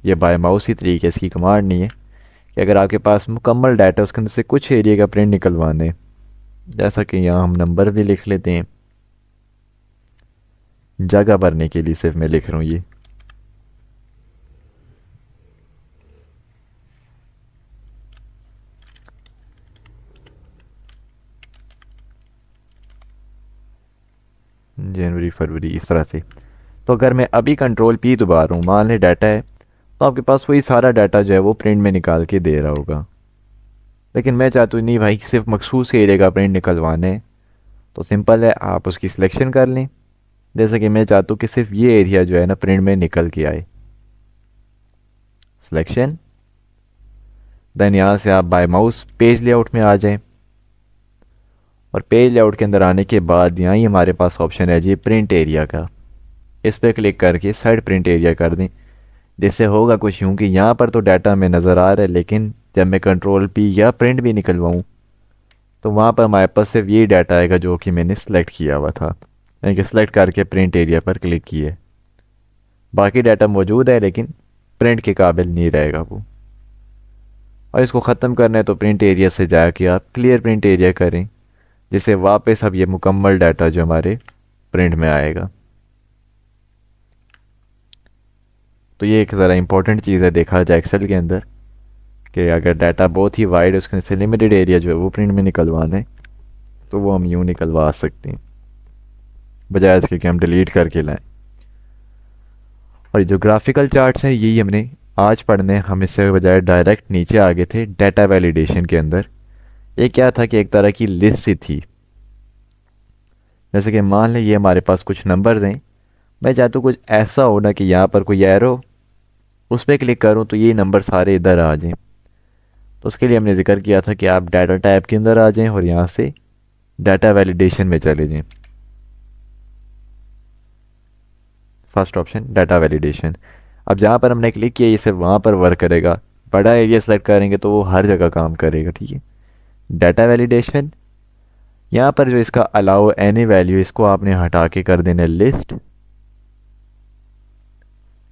ये बाय माउस ही तरीके इसकी कमांड नहीं है कि अगर आपके पास मुकम्मल डाटा उसके अंदर से कुछ एरिया का प्रिंट निकलवाना है, जैसा कि यहाँ हम नंबर भी लिख लेते हैं, जगह भरने के लिए सिर्फ मैं लिख रहा हूँ ये। जनवरी फरवरी इस तरह से। तो अगर मैं अभी कंट्रोल पी दबा रहा हूँ, मान लें डाटा है, तो आपके पास वही सारा डाटा जो है वो प्रिंट में निकाल के दे रहा होगा। लेकिन मैं चाहता हूँ नहीं भाई, सिर्फ मखसूस एरिया का प्रिंट निकलवाना है, तो सिंपल है, आप उसकी सिलेक्शन कर लें। जैसे कि मैं चाहता हूँ कि सिर्फ ये एरिया जो है ना प्रिंट में निकल के आए, सिलेक्शन। देन यहाँ से आप बाय माउस पेज लेआउट में आ जाएं, और पेज लेआउट के अंदर आने के बाद यहाँ ही हमारे पास ऑप्शन है जी प्रिंट एरिया का। इस पर क्लिक करके साइड प्रिंट एरिया कर दें। जिससे होगा कुछ यूँ कि यहाँ पर तो डाटा हमें नज़र आ रहा है, लेकिन जब मैं कंट्रोल पी या प्रिंट भी निकलवाऊँ तो वहाँ पर हमारे पास सिर्फ यही डाटा आएगा जो कि मैंने सेलेक्ट किया हुआ था, यानी कि सेलेक्ट करके प्रिंट एरिया पर क्लिक किए। बाकी डाटा मौजूद है लेकिन प्रिंट के काबिल नहीं रहेगा वो। और इसको ख़त्म करना है तो प्रिंट एरिया से जाके आप क्लियर प्रिंट एरिया करें, जिससे वापस अब ये मुकम्मल डाटा जो हमारे प्रिंट में आएगा। तो ये एक ज़रा इंपॉर्टेंट चीज़ है देखा जाए एक्सेल के अंदर, कि अगर डाटा बहुत ही वाइड है उसके से लिमिटेड एरिया जो है वो प्रिंट में निकलवाना है, तो वो हम यूँ निकलवा सकते हैं, बजाय इसके कि हम डिलीट करके लाएं। और ये जो ग्राफिकल चार्ट्स हैं यही हमने आज पढ़ने, हम इससे बजाय डायरेक्ट नीचे आ गए थे डाटा वैलिडेशन के अंदर। ये क्या था कि एक तरह की लिस्ट सी थी। जैसे कि मान लें ये हमारे पास कुछ नंबर्स हैं, मैं चाहता हूँ कुछ ऐसा हो ना कि यहाँ पर कोई एरो, उस पर क्लिक करूँ तो ये नंबर सारे इधर आ जाएं। तो उसके लिए हमने जिक्र किया था कि आप डाटा टाइप के अंदर आ जाएं और यहाँ से डाटा वैलिडेशन में चले जाएं। First option data validation. अब जहाँ पर हमने क्लिक किया ये सिर्फ वहाँ पर वर्क करेगा, बड़ा एरिया सेलेक्ट करेंगे तो वो हर जगह काम करेगा। ठीक है, डाटा वैलिडेशन। यहाँ पर जो इसका अलाउ एनी वैल्यू, इसको आपने हटा के कर देना लिस्ट।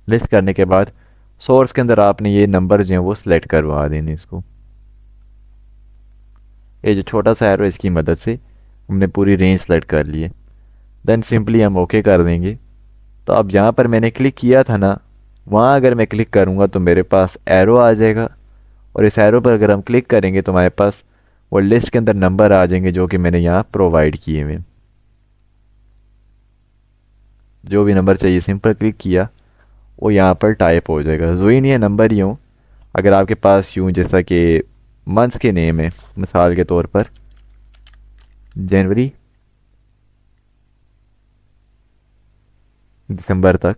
लिस्ट करने के बाद सोर्स के अंदर आपने ये नंबर जो है वो सिलेक्ट करवा देने इसको। ये जो छोटा सा एरो इसकी मदद से हमने पूरी रेंज सेलेक्ट कर ली है। देन सिंपली हम ओके कर देंगे। तो अब यहाँ पर मैंने क्लिक किया था ना, वहाँ अगर मैं क्लिक करूँगा तो मेरे पास एरो आ जाएगा, और इस एरो पर अगर हम क्लिक करेंगे तो हमारे पास वो लिस्ट के अंदर नंबर आ जाएंगे जो कि मैंने यहाँ प्रोवाइड किए हुए। जो भी नंबर चाहिए सिंपल क्लिक किया, वो यहाँ पर टाइप हो जाएगा। ज़रूरी नहीं है नंबर ही हो, अगर आपके पास यूँ जैसा कि मंथ्स के नेम है, मिसाल के तौर पर जनवरी दिसंबर तक,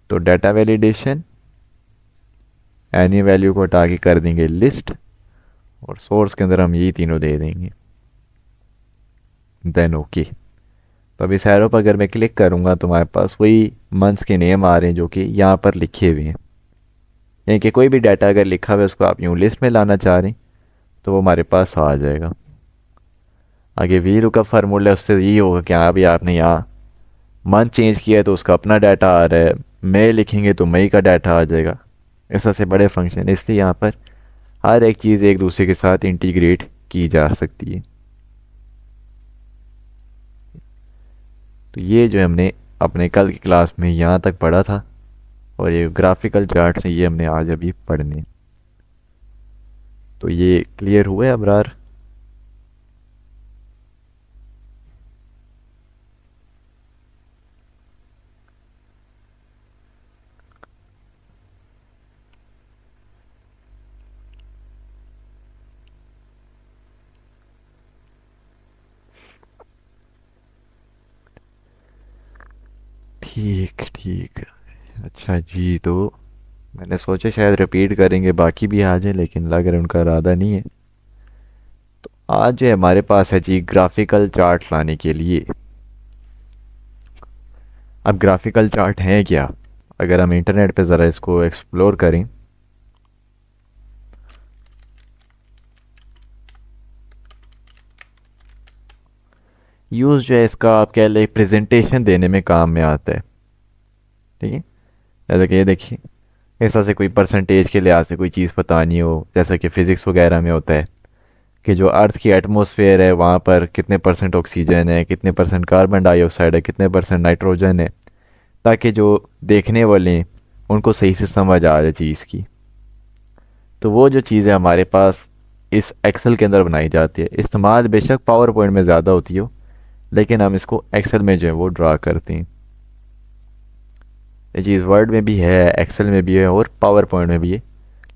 तो डाटा वैलिडेशन एनी वैल्यू को हटा के कर देंगे लिस्ट, और सोर्स के अंदर हम यही तीनों दे देंगे। Then okay. तो अब इस एरो पर अगर मैं क्लिक करूँगा तो हमारे पास वही मंथ्स के नेम आ रहे हैं जो कि यहाँ पर लिखे हुए हैं। यानी कि कोई भी डाटा अगर लिखा हुआ है उसको आप यूँ लिस्ट में लाना चाह रहे हैं तो वो हमारे पास आ जाएगा। आगे वी लुकअप फार्मूला है, उससे यही होगा कि हाँ भी आपने यहाँ मंथ चेंज किया है तो उसका अपना डाटा आ रहा है, मई लिखेंगे तो मई का डाटा आ जाएगा। ऐसा से बड़े फंक्शन, इसलिए यहाँ पर हर एक चीज़ एक दूसरे के साथ इंटीग्रेट की जा सकती है। तो ये जो हमने अपने कल की क्लास में यहाँ तक पढ़ा था, और ये ग्राफिकल चार्ट हैं ये हमने आज अभी पढ़ने। तो ये क्लियर हुआ है अबरार? ठीक ठीक। अच्छा जी, तो मैंने सोचा शायद रिपीट करेंगे, बाकी भी आ जाए, लेकिन लग रहा है उनका इरादा नहीं है। तो आज जो हमारे पास है जी ग्राफिकल चार्ट लाने के लिए अब ग्राफिकल चार्ट हैं क्या, अगर हम इंटरनेट पे ज़रा इसको एक्सप्लोर करें। यूज़ जो है इसका आप कह लें प्रेजेंटेशन देने में काम में आता है। ठीक है, जैसे कि ये देखिए, ऐसा से कोई परसेंटेज के लिहाज से कोई चीज़ बतानी हो, जैसा कि फ़िज़िक्स वगैरह में होता है कि जो अर्थ की एटमॉस्फेयर है वहाँ पर कितने परसेंट ऑक्सीजन है, कितने परसेंट कार्बन डाइऑक्साइड है, कितने परसेंट नाइट्रोजन है, ताकि जो देखने वाले हैं उनको सही से समझ आ जाए चीज़ की। तो वो जो चीज़ें हमारे पास इस एक्सेल के अंदर बनाई जाती है, इस्तेमाल बेशक पावर पॉइंट में ज़्यादा होती हो, लेकिन हम इसको एक्सेल में जो है वो ड्रा करते हैं। ये चीज़ वर्ड में भी है, एक्सेल में भी है और पावर पॉइंट में भी है,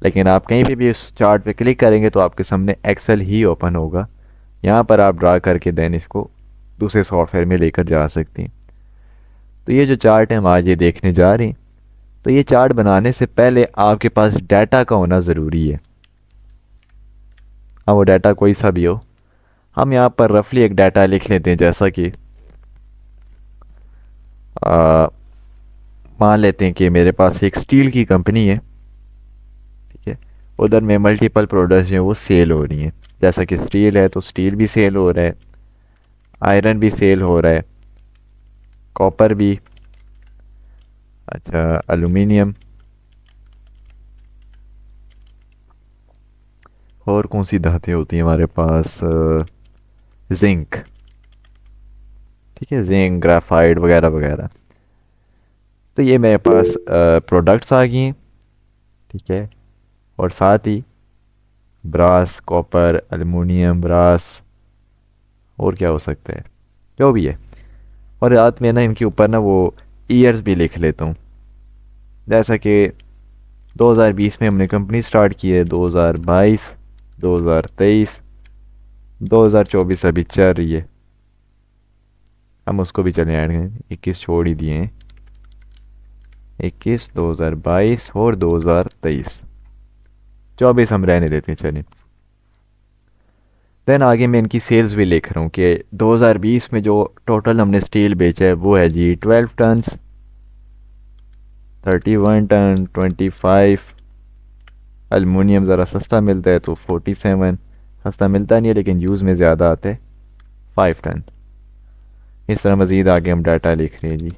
लेकिन आप कहीं पे भी इस चार्ट पे क्लिक करेंगे तो आपके सामने एक्सेल ही ओपन होगा। यहाँ पर आप ड्रा करके देन इसको दूसरे सॉफ्टवेयर में लेकर जा सकते हैं। तो ये जो चार्ट है हम आज ये देखने जा रहे हैं। तो ये चार्ट बनाने से पहले आपके पास डाटा का होना ज़रूरी है। हाँ, वो डाटा कोई सा भी हो। हम यहाँ पर रफली एक डाटा लिख लेते हैं, जैसा कि आ, मान लेते हैं कि मेरे पास एक स्टील की कंपनी है। ठीक है, उधर में मल्टीपल प्रोडक्ट्स हैं वो सेल हो रही हैं। जैसा कि स्टील है तो स्टील भी सेल हो रहा है, आयरन भी सेल हो रहा है, कॉपर भी, अच्छा एलुमिनियम, और कौन सी धातें होती हैं हमारे पास, जिंक। ठीक है, जिंक, ग्राफाइट वगैरह वगैरह। तो ये मेरे पास प्रोडक्ट्स आ गई हैं। ठीक है, और साथ ही ब्रास, कॉपर, एलुमिनियम, ब्रास, और क्या हो सकता है, जो भी है। और रात में ना इनके ऊपर ना वो ईयर्स भी लिख लेता हूँ। जैसा कि 2020 में हमने कंपनी स्टार्ट की है, 2022, 2023, 2024 अभी चल रही है। हम उसको भी चले ऐड करें, 21 छोड़ ही दिए हैं, 21, 2022 और 2023, 24 हम रहने देते हैं चलिए। देन आगे मैं इनकी सेल्स भी लिख रहा हूँ कि 2020 में जो टोटल हमने स्टील बेचा है वो है जी 12 टन्स, 31 टन, 25। एलुमिनियम ज़रा सस्ता मिलता है तो 47, सस्ता मिलता नहीं है लेकिन यूज़ में ज़्यादा आता है, 5 टन। इस तरह मज़ीद आगे हम डाटा लिख रहे हैं जी।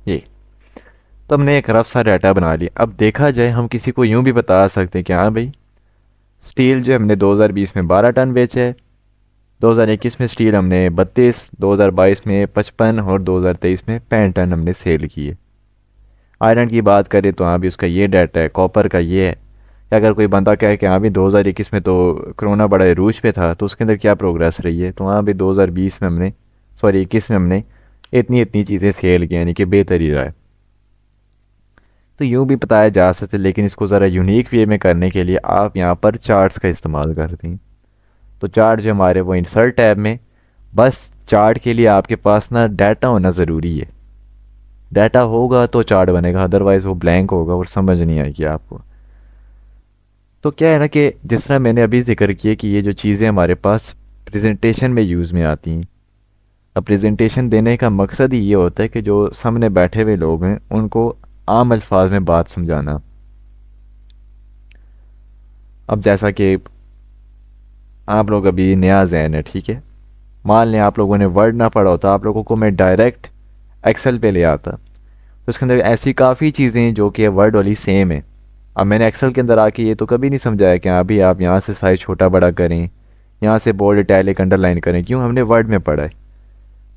ये तो हमने एक रफ सा डाटा बना लिया। अब देखा जाए हम किसी को यूं भी बता सकते हैं कि हाँ भाई, स्टील जो हमने 2020 में 12 टन बेचे है, 2021 में स्टील हमने 32, 2022 में 55 और 2023 में 65 टन हमने सेल किए। आयरन की बात करें तो हाँ भी उसका ये डाटा है, कॉपर का ये है कि अगर कोई बंदा कहे कि हाँ भी 2021 में तो कोरोना बड़ा अरूज पे था तो उसके अंदर क्या प्रोग्रेस रही है, तो हाँ भी 2020 में हमने, सॉरी 21 में हमने इतनी इतनी चीज़ें सेल की, यानी कि बेहतर ही रहा है। तो यूँ भी बताया जा सकता है, लेकिन इसको ज़रा यूनिक वे में करने के लिए आप यहाँ पर चार्ट्स का इस्तेमाल करते हैं। तो चार्ट जो हमारे वो इंसर्ट टैब में, बस चार्ट के लिए आपके पास ना डाटा होना ज़रूरी है। डाटा होगा तो चार्ट बनेगा, अदरवाइज़ वो ब्लैंक होगा और समझ नहीं आएगी आपको। तो क्या है ना कि जिस तरह मैंने अभी जिक्र किया कि ये जो चीज़ें हमारे पास प्रेजेंटेशन में यूज़ में आती हैं। अब प्रेजेंटेशन देने का मकसद ही ये होता है कि जो सामने बैठे हुए लोग हैं उनको आम अल्फाज में बात समझाना। अब जैसा कि आप लोग अभी नया जहन है, ठीक है, मान लें आप लोगों ने वर्ड ना पढ़ा होता, आप लोगों को मैं डायरेक्ट एक्सेल पे ले आता, तो उसके अंदर ऐसी काफ़ी चीज़ें हैं जो कि वर्ड वाली सेम है। अब मैंने एक्सेल के अंदर आके ये तो कभी नहीं समझाया कि अभी आप यहाँ से साइज छोटा बड़ा करें, यहाँ से बोल्ड इटैलिक अंडरलाइन करें, क्यों, हमने वर्ड में पढ़ा है।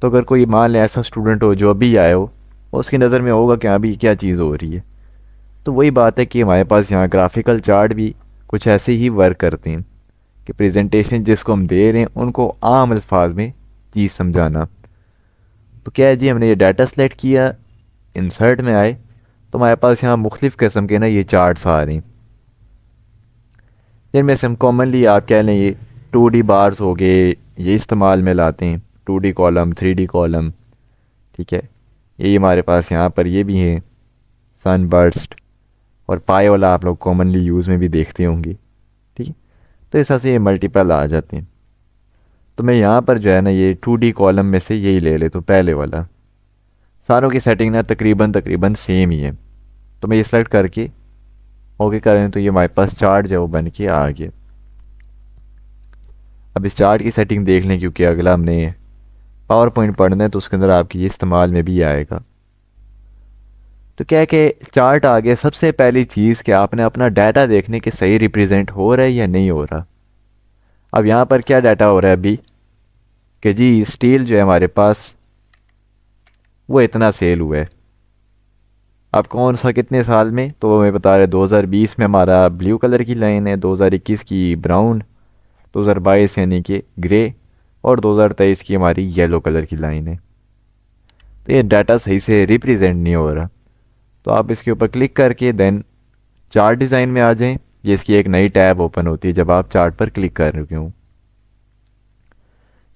तो अगर कोई मान लें ऐसा स्टूडेंट हो जो अभी आए हो, उसकी नज़र में होगा कि अभी क्या चीज़ हो रही है। तो वही बात है कि हमारे पास यहाँ ग्राफिकल चार्ट भी कुछ ऐसे ही वर्क करते हैं कि प्रेजेंटेशन जिसको हम दे रहे हैं उनको आम अल्फाज में चीज़ समझाना। तो क्या है जी, हमने ये डाटा सेलेक्ट किया, इंसर्ट में आए, तो हमारे पास यहाँ मुख्तलिफ़ किस्म के ना ये चार्ट्स आ रहे हैं, जिनमें से हम कॉमनली आप कह लें ये 2D बार्स हो गए, ये इस्तेमाल में लाते हैं। 2D कॉलम, 3D कॉलम, ठीक है। यही हमारे पास यहाँ पर ये भी है सनबर्स्ट, और पाई वाला आप लोग कॉमनली यूज़ में भी देखते होंगे, ठीक है। तो इस तरह से ये मल्टीपल आ जाते हैं। तो मैं यहाँ पर जो है ना ये 2D कॉलम में से यही ले लेता हूँ पहले वाला। सारों की सेटिंग ना तकरीबन तकरीबन सेम ही है। तो मैं ये सेलेक्ट करके ओके करें तो ये हमारे पास चार्ट जो है वो बन के आ गया। अब इस चार्ट की सेटिंग देख लें, क्योंकि अगला हमने पावर पॉइंट पढ़ना है तो उसके अंदर आपकी ये इस्तेमाल में भी आएगा। तो क्या है कि चार्ट आ गया। सबसे पहली चीज़ कि आपने अपना डाटा देखने के सही रिप्रेजेंट हो रहा है या नहीं हो रहा। अब यहाँ पर क्या डाटा हो रहा है अभी कि जी स्टील जो है हमारे पास वो इतना सेल हुआ है। अब कौन सा कितने साल में, तो वो मैं बता रहे 2020 में हमारा ब्लू कलर की लाइन है, 2021 की ब्राउन, 2022 यानी कि ग्रे, और 2023 की हमारी येलो कलर की लाइन है। तो ये डाटा सही से रिप्रेजेंट नहीं हो रहा। तो आप इसके ऊपर क्लिक करके देन चार्ट डिज़ाइन में आ जाएं। ये इसकी एक नई टैब ओपन होती है जब आप चार्ट पर क्लिक कर रहे हो।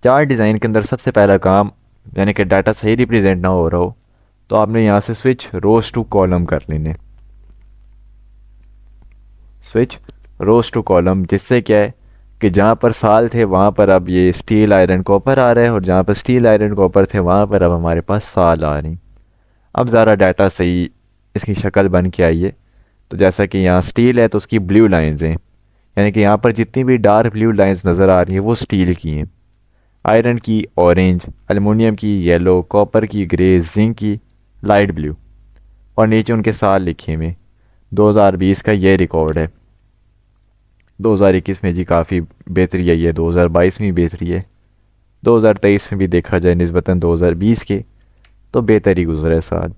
चार्ट डिज़ाइन के अंदर सबसे पहला काम, यानी कि डाटा सही रिप्रेजेंट ना हो रहा हो, तो आपने यहाँ से स्विच रोज टू कॉलम कर लेने। स्विच रोज टू कॉलम, जिससे क्या है कि जहाँ पर साल थे वहाँ पर अब ये स्टील आयरन कॉपर आ रहा है, और जहाँ पर स्टील आयरन कॉपर थे वहाँ पर अब हमारे पास साल आ रही। अब ज़रा डाटा सही इसकी शक्ल बन के आई है। तो जैसा कि यहाँ स्टील है तो उसकी ब्लू लाइंस हैं, यानी कि यहाँ पर जितनी भी डार्क ब्लू लाइंस नज़र आ रही हैं वो स्टील की हैं। आयरन की ऑरेंज, एलुमिनियम की येलो, कॉपर की ग्रे, जिंक की लाइट ब्लू, और नीचे उनके साल लिखे हुए। 2020 का ये रिकॉर्ड है। 2021 में जी काफ़ी बेहतरी आई है, 2022 में भी बेहतरी है, 2023 में भी देखा जाए निस्बतन 2020 के तो बेहतर ही गुजरा है साल।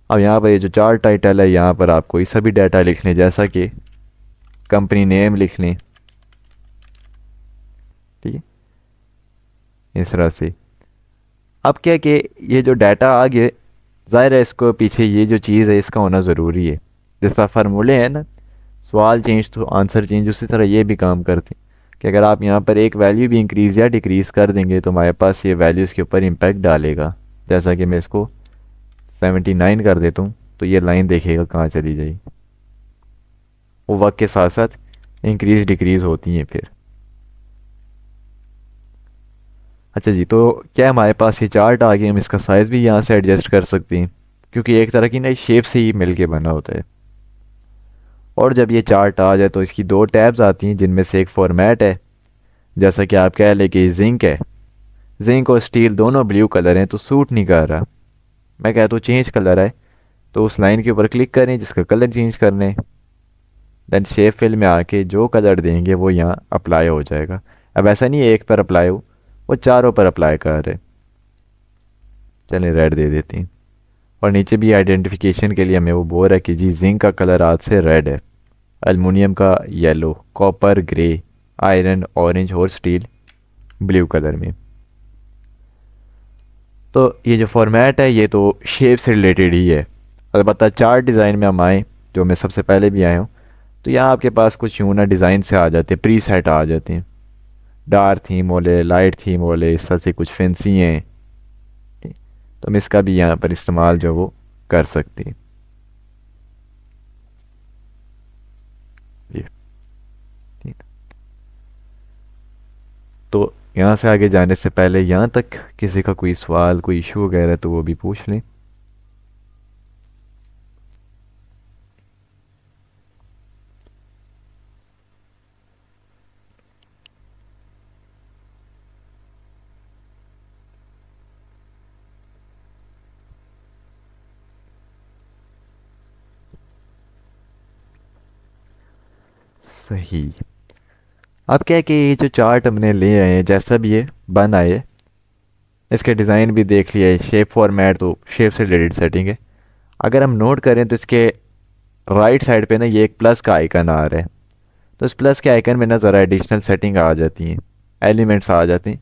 अब यहाँ पर ये जो चार्ट टाइटल है यहाँ पर आपको ये सभी डाटा लिख लें, जैसा कि कंपनी नेम लिख लें, ठीक है, इस तरह से। अब क्या कि ये जो डाटा आ गया, ज़ाहिर है इसको पीछे ये जो चीज़ है इसका होना ज़रूरी है। जैसा फार्मूले हैं ना, सवाल चेंज तो आंसर चेंज, उसी तरह ये भी काम करते हैं कि अगर आप यहाँ पर एक वैल्यू भी इंक्रीज़ या डिक्रीज़ कर देंगे तो हमारे पास ये वैल्यू इसके ऊपर इम्पैक्ट डालेगा। जैसा कि मैं इसको 79 कर देता हूँ तो ये लाइन देखेगा कहाँ चली जाएगी। वो वक्त के साथ साथ इंक्रीज़ डिक्रीज़ होती हैं फिर। अच्छा जी, तो क्या हमारे पास ये चार्ट आ गया, हम इसका साइज़ भी यहाँ से एडजस्ट कर सकते हैं, क्योंकि एक तरह की ना शेप से ही मिल के बना होता है। और जब ये चार्ट आ जाए तो इसकी दो टैब्स आती हैं, जिनमें से एक फॉर्मेट है, जैसा कि आप कह लें कि जिंक है। जिंक और स्टील दोनों ब्लू कलर हैं तो सूट नहीं कर रहा। मैं कहता हूँ चेंज कलर है, तो उस लाइन के ऊपर क्लिक करें जिसका कलर चेंज करने, देन शेप फिल में आके जो कलर देंगे वो यहाँ अप्लाई हो जाएगा। अब ऐसा नहीं है एक पर अप्लाई हो, वो चारों पर अप्लाई कर रहे। चलें रेड दे देते हैं। और नीचे भी आइडेंटिफिकेशन के लिए हमें वो बोल रहा है कि जी जिंक का कलर आज से रेड है, एलुमिनियम का yellow, copper grey, iron orange और स्टील ब्लू कलर में। तो ये जो फॉर्मेट है ये तो शेप से रिलेटेड ही है। अलबत्ता चार्ट डिज़ाइन में हम आए, जो मैं सबसे पहले भी आया हूँ, तो यहाँ आपके पास कुछ यूँ ना डिज़ाइन से आ जाते हैं, प्री सेट आ जाते हैं, डार्क थीम वाले, लाइट थीम वाले, इस तरह से कुछ फैंसी हैं। तो हम इसका भी यहाँ पर इस्तेमाल जो वो कर सकते हैं। जी ठीक। तो यहाँ से आगे जाने से पहले यहाँ तक किसी का कोई सवाल, कोई इशू वगैरह तो वो भी पूछ लें। सही। अब क्या है कि ये जो चार्ट हमने ले आए हैं, जैसा भी ये बन आए, इसके डिज़ाइन भी देख लिया है, शेप फॉर्मेट तो शेप से रिलेटेड सेटिंग है। अगर हम नोट करें तो इसके राइट साइड पे ना ये एक प्लस का आइकन आ रहा है। तो इस प्लस के आइकन में ना ज़रा एडिशनल सेटिंग आ जाती हैं, एलिमेंट्स आ जाते हैं,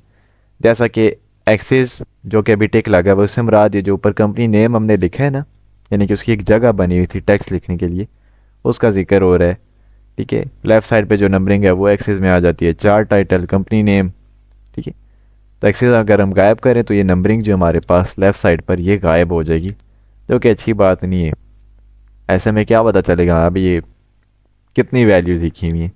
जैसा कि एक्सिस जो कि अभी टिक लगा हुआ है, उससे मुराद ये जो ऊपर कंपनी नेम हमने लिखा है ना, यानी कि उसकी एक जगह बनी हुई थी टेक्स्ट लिखने के लिए, उसका जिक्र हो रहा है। ठीक है, लेफ़्ट साइड पे जो नंबरिंग है वो एक्सिस में आ जाती है, चार्ट टाइटल, कंपनी नेम, ठीक है। तो एक्सेस अगर हम गायब करें तो ये नंबरिंग जो हमारे पास लेफ़्ट साइड पर ये गायब हो जाएगी, जो कि अच्छी बात नहीं है। ऐसे में क्या पता चलेगा अब ये कितनी वैल्यू लिखी हुई है,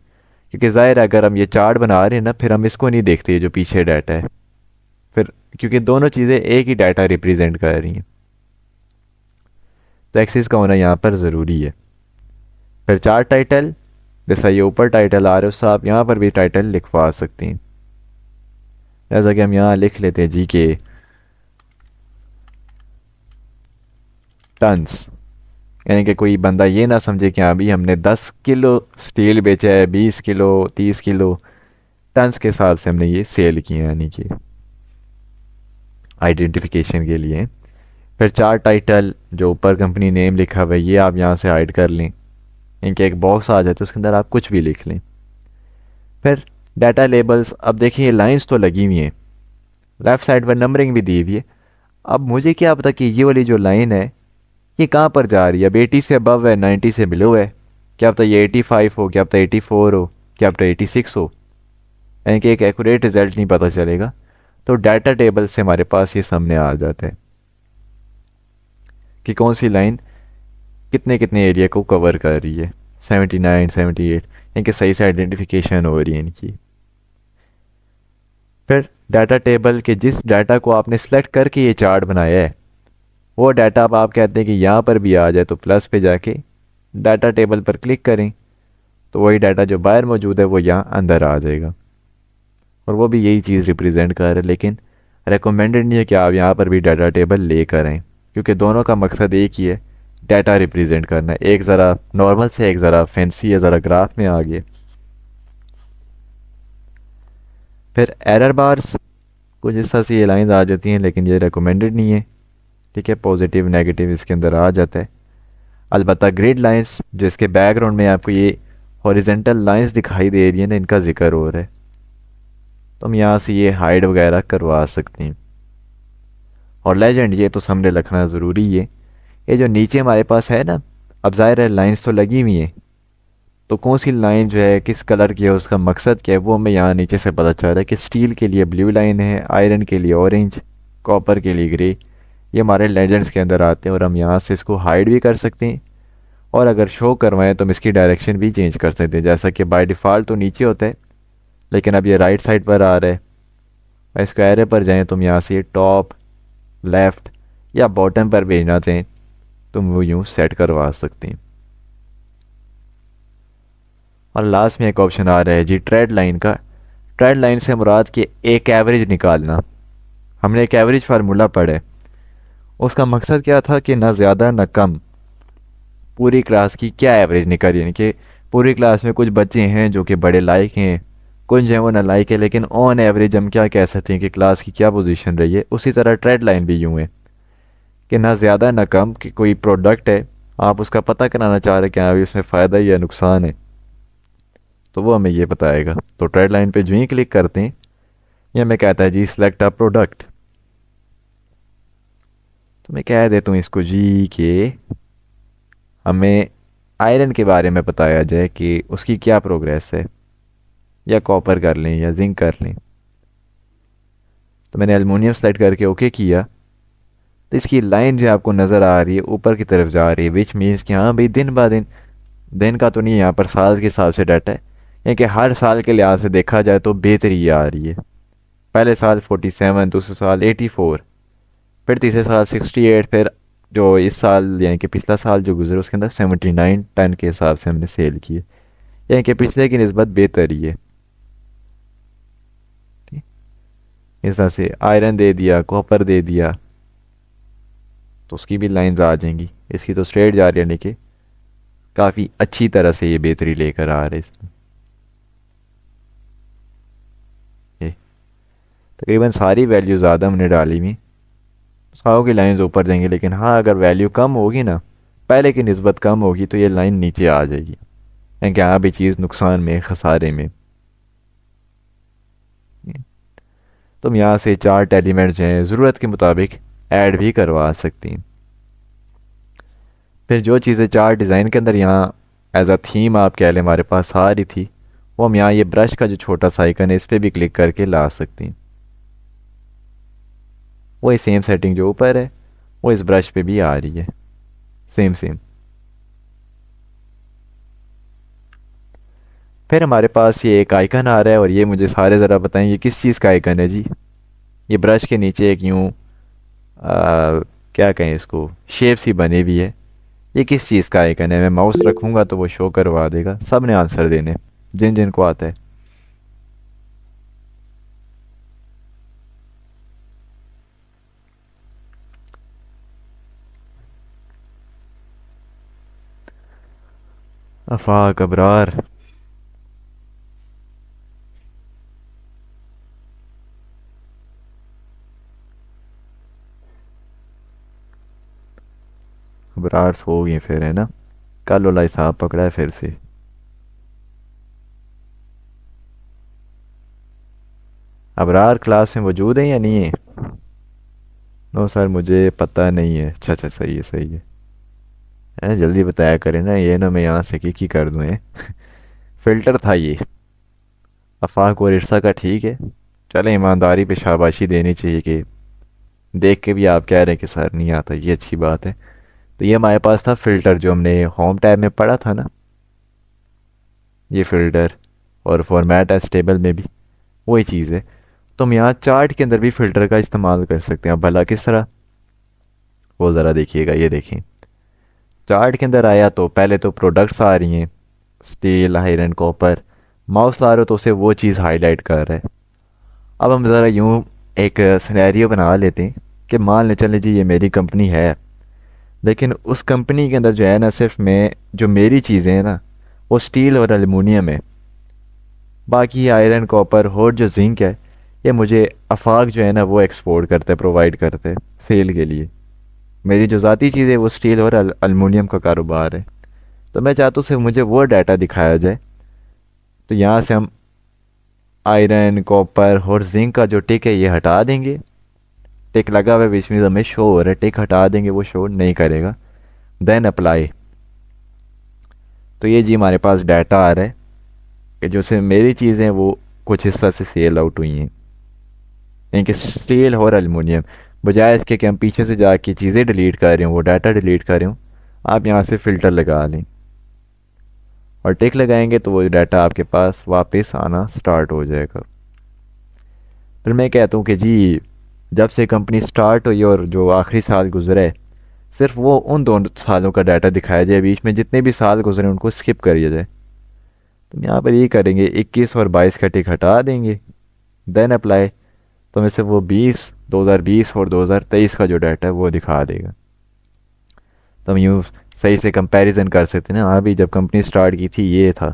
क्योंकि ज़ाहिर है अगर हम ये चार्ट बना रहे हैं ना, फिर हम इसको नहीं देखते जो पीछे डाटा है, फिर क्योंकि दोनों चीज़ें एक ही डाटा रिप्रेजेंट कर रही हैं, तो एक्सेस का होना यहाँ पर ज़रूरी है। फिर चार्ट टाइटल, जैसा ये ऊपर टाइटल आ रहा है उससे आप यहाँ पर भी टाइटल लिखवा सकते हैं। जैसा कि हम यहाँ लिख लेते हैं जी के टन्स, यानी कि कोई बंदा ये ना समझे कि अभी हमने 10 किलो स्टील बेचा है, 20 किलो, 30 किलो, टन्स के हिसाब से हमने ये सेल किए हैं, यानी कि आइडेंटिफिकेशन के लिए। फिर चार्ट टाइटल जो ऊपर कंपनी नेम लिखा हुआ है ये आप यहाँ से हाइड कर लें, इनके एक बॉक्स आ जाए तो उसके अंदर आप कुछ भी लिख लें। फिर डाटा लेबल्स, अब देखिए ये लाइंस तो लगी हुई हैं, लेफ़्ट साइड पर नंबरिंग भी दी हुई है। अब मुझे क्या पता कि ये वाली जो लाइन है ये कहाँ पर जा रही है, अब 80 से अबव है, 90 से बिलो है, क्या पता ये 85 हो, क्या पता 84 हो, क्या पता 86 हो, यानी कि एक एक्यूरेट रिजल्ट नहीं पता चलेगा। तो डाटा टेबल से हमारे पास ये सामने आ जाता है कि कौन सी लाइन कितने कितने एरिया को कवर कर रही है, 79, 78, यानी कि सही से आइडेंटिफिकेशन हो रही है इनकी। फिर डाटा टेबल के जिस डाटा को आपने सेलेक्ट करके ये चार्ट बनाया है वो डाटा अब आप कहते हैं कि यहाँ पर भी आ जाए, तो प्लस पे जाके डाटा टेबल पर क्लिक करें तो वही डाटा जो बाहर मौजूद है वो यहाँ अंदर आ जाएगा, और वो भी यही चीज़ रिप्रेजेंट कर रहा है। लेकिन रेकमेंडेड नहीं है कि आप यहाँ पर भी डाटा टेबल लेकर आएँ, क्योंकि दोनों का मकसद एक ही है, डाटा रिप्रेजेंट करना है। एक ज़रा नॉर्मल से एक ज़रा फैंसी है, ज़रा ग्राफ में आ गया। फिर एरर बार्स, कुछ इस तरह से ये लाइंस आ जाती हैं, लेकिन ये रिकमेंडेड नहीं है, ठीक है। पॉजिटिव नेगेटिव इसके अंदर आ जाता है। अलबत्ता ग्रिड लाइंस जो इसके बैकग्राउंड में आपको ये हॉरिजेंटल लाइंस दिखाई दे रही है ना, इनका जिक्र हो रहा है, तो हम यहाँ से ये हाइड वगैरह करवा सकते हैं। और लेजेंड ये तो सामने रखना ज़रूरी है। ये जो नीचे हमारे पास है ना, अब ज़ाहिर है लाइंस तो लगी हुई हैं, तो कौन सी लाइन जो है किस कलर की है, उसका मकसद क्या है, वो हमें यहाँ नीचे से पता चल रहा है कि स्टील के लिए ब्लू लाइन है, आयरन के लिए ऑरेंज, कॉपर के लिए ग्रे। ये हमारे लेजेंड्स के अंदर आते हैं और हम यहाँ से इसको हाइड भी कर सकते हैं, और अगर शो करवाएं तो हम इसकी डायरेक्शन भी चेंज कर सकते हैं। जैसा कि बाय डिफ़ॉल्ट तो नीचे होता है, लेकिन अब ये राइट साइड पर आ रहा है, और इसको एरे पर जाएँ तो हम यहाँ से टॉप, लेफ़्ट या बॉटम पर भेजना चाहें तो वो यूँ सेट करवा सकते हैं। और लास्ट में एक ऑप्शन आ रहा है जी ट्रेड लाइन का। ट्रेड लाइन से मुराद कि एक एवरेज निकालना। हमने एक एवरेज फार्मूला पढ़ा है, उसका मकसद क्या था कि ना ज़्यादा ना कम, पूरी क्लास की क्या एवरेज निकल, यानी कि पूरी क्लास में कुछ बच्चे हैं जो कि बड़े लायक हैं, कुछ जो हैं वो नालायक है, लेकिन ऑन एवरेज हम क्या कह सकते हैं कि क्लास की क्या पोजीशन रही है। उसी तरह ट्रेड लाइन भी यूँ है कि ना ज़्यादा ना कम, कि कोई प्रोडक्ट है आप उसका पता कराना चाह रहे हैं कि हाँ उसमें फ़ायदा या नुकसान है, तो वो हमें ये बताएगा। तो ट्रेड लाइन पे जो ही क्लिक करते हैं ये हमें कहता है जी सिलेक्ट अ प्रोडक्ट। तो मैं कह देता हूँ इसको जी कि हमें आयरन के बारे में बताया जाए कि उसकी क्या प्रोग्रेस है, या कॉपर कर लें या जिंक कर लें। तो मैंने एलुमिनियम सेलेक्ट करके ओके किया, तो इसकी लाइन जो आपको नज़र आ रही है ऊपर की तरफ जा रही है, विच मीन्स कि हाँ भाई दिन ब दिन, दिन का तो नहीं, यहाँ पर साल के हिसाब से डाटा है, यानी कि हर साल के लिहाज से देखा जाए तो बेहतरी आ रही है। पहले साल 47, दूसरे साल 84, फिर तीसरे साल 68, फिर जो इस साल यानी कि पिछला साल जो गुजरे उसके अंदर 79 टन के हिसाब से हमने सेल किए, यानी कि पिछले की निस्बत बेहतरी है। ठीक, इस तरह से आयरन दे दिया, कॉपर दे दिया, तो उसकी भी लाइंस आ जाएंगी। इसकी तो स्ट्रेट जा रही है, यानी कि काफ़ी अच्छी तरह से ये बेहतरी लेकर आ रहे हैं इसमें। ये तकरीबन सारी वैल्यू ज़्यादा हमने डाली हुई, सारों की लाइंस ऊपर जाएंगी, लेकिन हाँ अगर वैल्यू कम होगी ना, पहले की निस्बत कम होगी, तो ये लाइन नीचे आ जाएगी, यानी कि हाँ भी चीज़ नुकसान में, खसारे में। तुम यहाँ से चार्ट एलिमेंट जो हैं ज़रूरत के मुताबिक ऐड भी करवा सकती हैं। फिर जो चीज़ें चार्ट डिज़ाइन के अंदर यहाँ एज अ थीम आप कह लें हमारे पास आ रही थी, वो हम यहाँ ये ब्रश का जो छोटा सा आइकन है इस पर भी क्लिक करके ला सकती हैं। वही सेम सेटिंग जो ऊपर है वो इस ब्रश पे भी आ रही है, सेम सेम। फिर हमारे पास ये एक आइकन आ रहा है, और ये मुझे सारे ज़रा बताएं ये किस चीज़ का आइकन है जी। ये ब्रश के नीचे एक यूँ क्या कहें इसको, शेप सी बनी हुई है। ये किस चीज़ का आइकन है? मैं माउस रखूँगा तो वो शो करवा देगा। सब ने आंसर देने, जिन जिन को आता है। अफाक अबरार। अबरार सो गए फिर, है ना? कल वाला हिसाब पकड़ा है फिर से। अबरार क्लास में मौजूद है या नहीं है? नो सर मुझे पता नहीं है। अच्छा अच्छा, सही है सही है। जल्दी बताया करें ना, ये ना मैं यहाँ से की कर दूँ ये। फिल्टर था ये। अफाक और इरसा का ठीक है। चलें, ईमानदारी पे शाबाशी देनी चाहिए कि देख के भी आप कह रहे हैं कि सर नहीं आता, ये अच्छी बात है। तो ये हमारे पास था फ़िल्टर, जो हमने होम टैब में पढ़ा था ना, ये फ़िल्टर। और फॉर्मेट एज टेबल में भी वही चीज़ है। तो हम यहाँ चार्ट के अंदर भी फ़िल्टर का इस्तेमाल कर सकते हैं। अब भला किस तरह, वो ज़रा देखिएगा। ये देखें, चार्ट के अंदर आया तो पहले तो प्रोडक्ट्स आ रही हैं, स्टील आयरन कॉपर। माउस ला रहे हो तो उसे वो चीज़ हाईलाइट कर रहा है। अब हम ज़रा यूँ एक सिनेरियो बना लेते हैं कि मान लें चले जी ये मेरी कंपनी है, लेकिन उस कंपनी के अंदर जो है ना, सिर्फ मैं जो मेरी चीज़ें हैं ना वो स्टील और एलुमिनियम है। बाकी आयरन कॉपर और जो जिंक है ये मुझे अफाक जो है ना वो एक्सपोर्ट करते हैं, प्रोवाइड करते हैं सेल के लिए। मेरी जो ज़ाती चीज़ है वो स्टील और एलुमिनियम का कारोबार है। तो मैं चाहता हूँ सिर्फ मुझे वो डाटा दिखाया जाए। तो यहाँ से हम आयरन कॉपर और जिंक का जो टिक है ये हटा देंगे। टिक लगा हुआ है बीच में, हमें शो हो रहा है, टिक हटा देंगे, वो शो नहीं करेगा। Then apply. तो ये जी हमारे पास डाटा आ रहा है कि जो से मेरी चीज़ें वो कुछ इस तरह से सेल आउट हुई हैं, इनके स्टील और एलुमिनियम। बजाय इसके कि हम पीछे से जाके चीज़ें डिलीट कर रहे हूँ, वो डाटा डिलीट कर रहे हूँ, आप यहाँ से फ़िल्टर लगा लें और टिक लगाएंगे तो वो डाटा आपके पास वापस आना स्टार्ट हो जाएगा। फिर मैं कहता हूँ कि जी जब से कंपनी स्टार्ट हुई और जो आखिरी साल गुजरा है, सिर्फ वो उन दोनों सालों का डाटा दिखाया जाए, बीच में जितने भी साल गुजरे उनको स्किप करिए जाए। तो यहाँ पर ये करेंगे, 21 और 22 का टिक हटा देंगे। Then apply. तो हमें सिर्फ वो 2020 और 2023 का जो डाटा है वो दिखा देगा। तो हम यूँ सही से कंपैरिजन कर सकते हैं ना, अभी जब कंपनी स्टार्ट की थी ये था,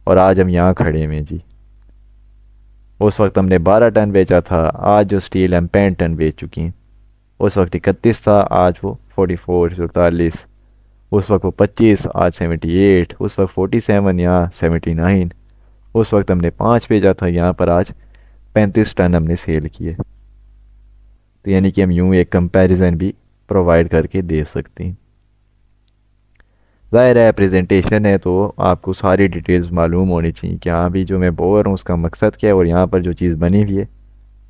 और आज हम यहाँ खड़े हैं जी। उस वक्त हमने 12 टन बेचा था, आज जो स्टील हम 65 टन बेच चुकी हैं। उस वक्त 31 था, आज वो 44 44। उस वक्त वो 25, आज 78। उस वक्त 47, यहाँ 79। उस वक्त हमने 5 भेजा था, यहाँ पर आज 35 टन हमने सेल किए। तो यानी कि हम यूँ एक कंपैरिजन भी प्रोवाइड करके दे सकते हैं। ज़ाहिर है प्रेजेंटेशन है तो आपको सारी डिटेल्स मालूम होनी चाहिए कि हाँ भी जो मैं बोल रहा हूँ उसका मकसद क्या है, और यहाँ पर जो चीज़ बनी हुई है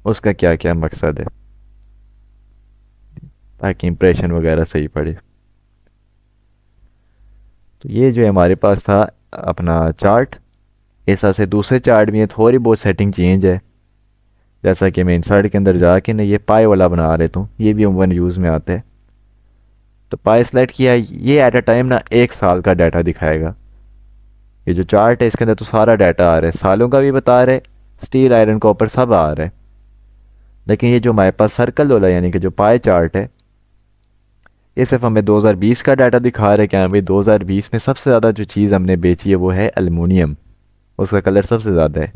उसका क्या क्या मकसद है, ताकि इम्प्रेशन वगैरह सही पड़े। तो ये जो है हमारे पास था अपना चार्ट। ऐसा से दूसरे चार्ट में थोड़ी बहुत सेटिंग चेंज है, जैसा कि मैं इंसर्ट के अंदर जाके ना ये पाई वाला बना लेता हूँ, ये भी अमूमन यूज़ में आता है। तो पाई सेलेक्ट किया, ये एट अ टाइम ना 1 साल का डाटा दिखाएगा। ये जो चार्ट है इसके अंदर तो सारा डाटा आ रहा है, सालों का भी बता रहे, स्टील आयरन कॉपर सब आ रहा है। लेकिन ये जो हमारे पास सर्कल वाला यानी कि जो पाई चार्ट है, ये सिर्फ हमें 2020 का डाटा दिखा रहा है कि हाँ भाई 2020 में सबसे ज़्यादा जो चीज़ हमने बेची है वो है एलुमिनियम, उसका कलर सबसे ज़्यादा है।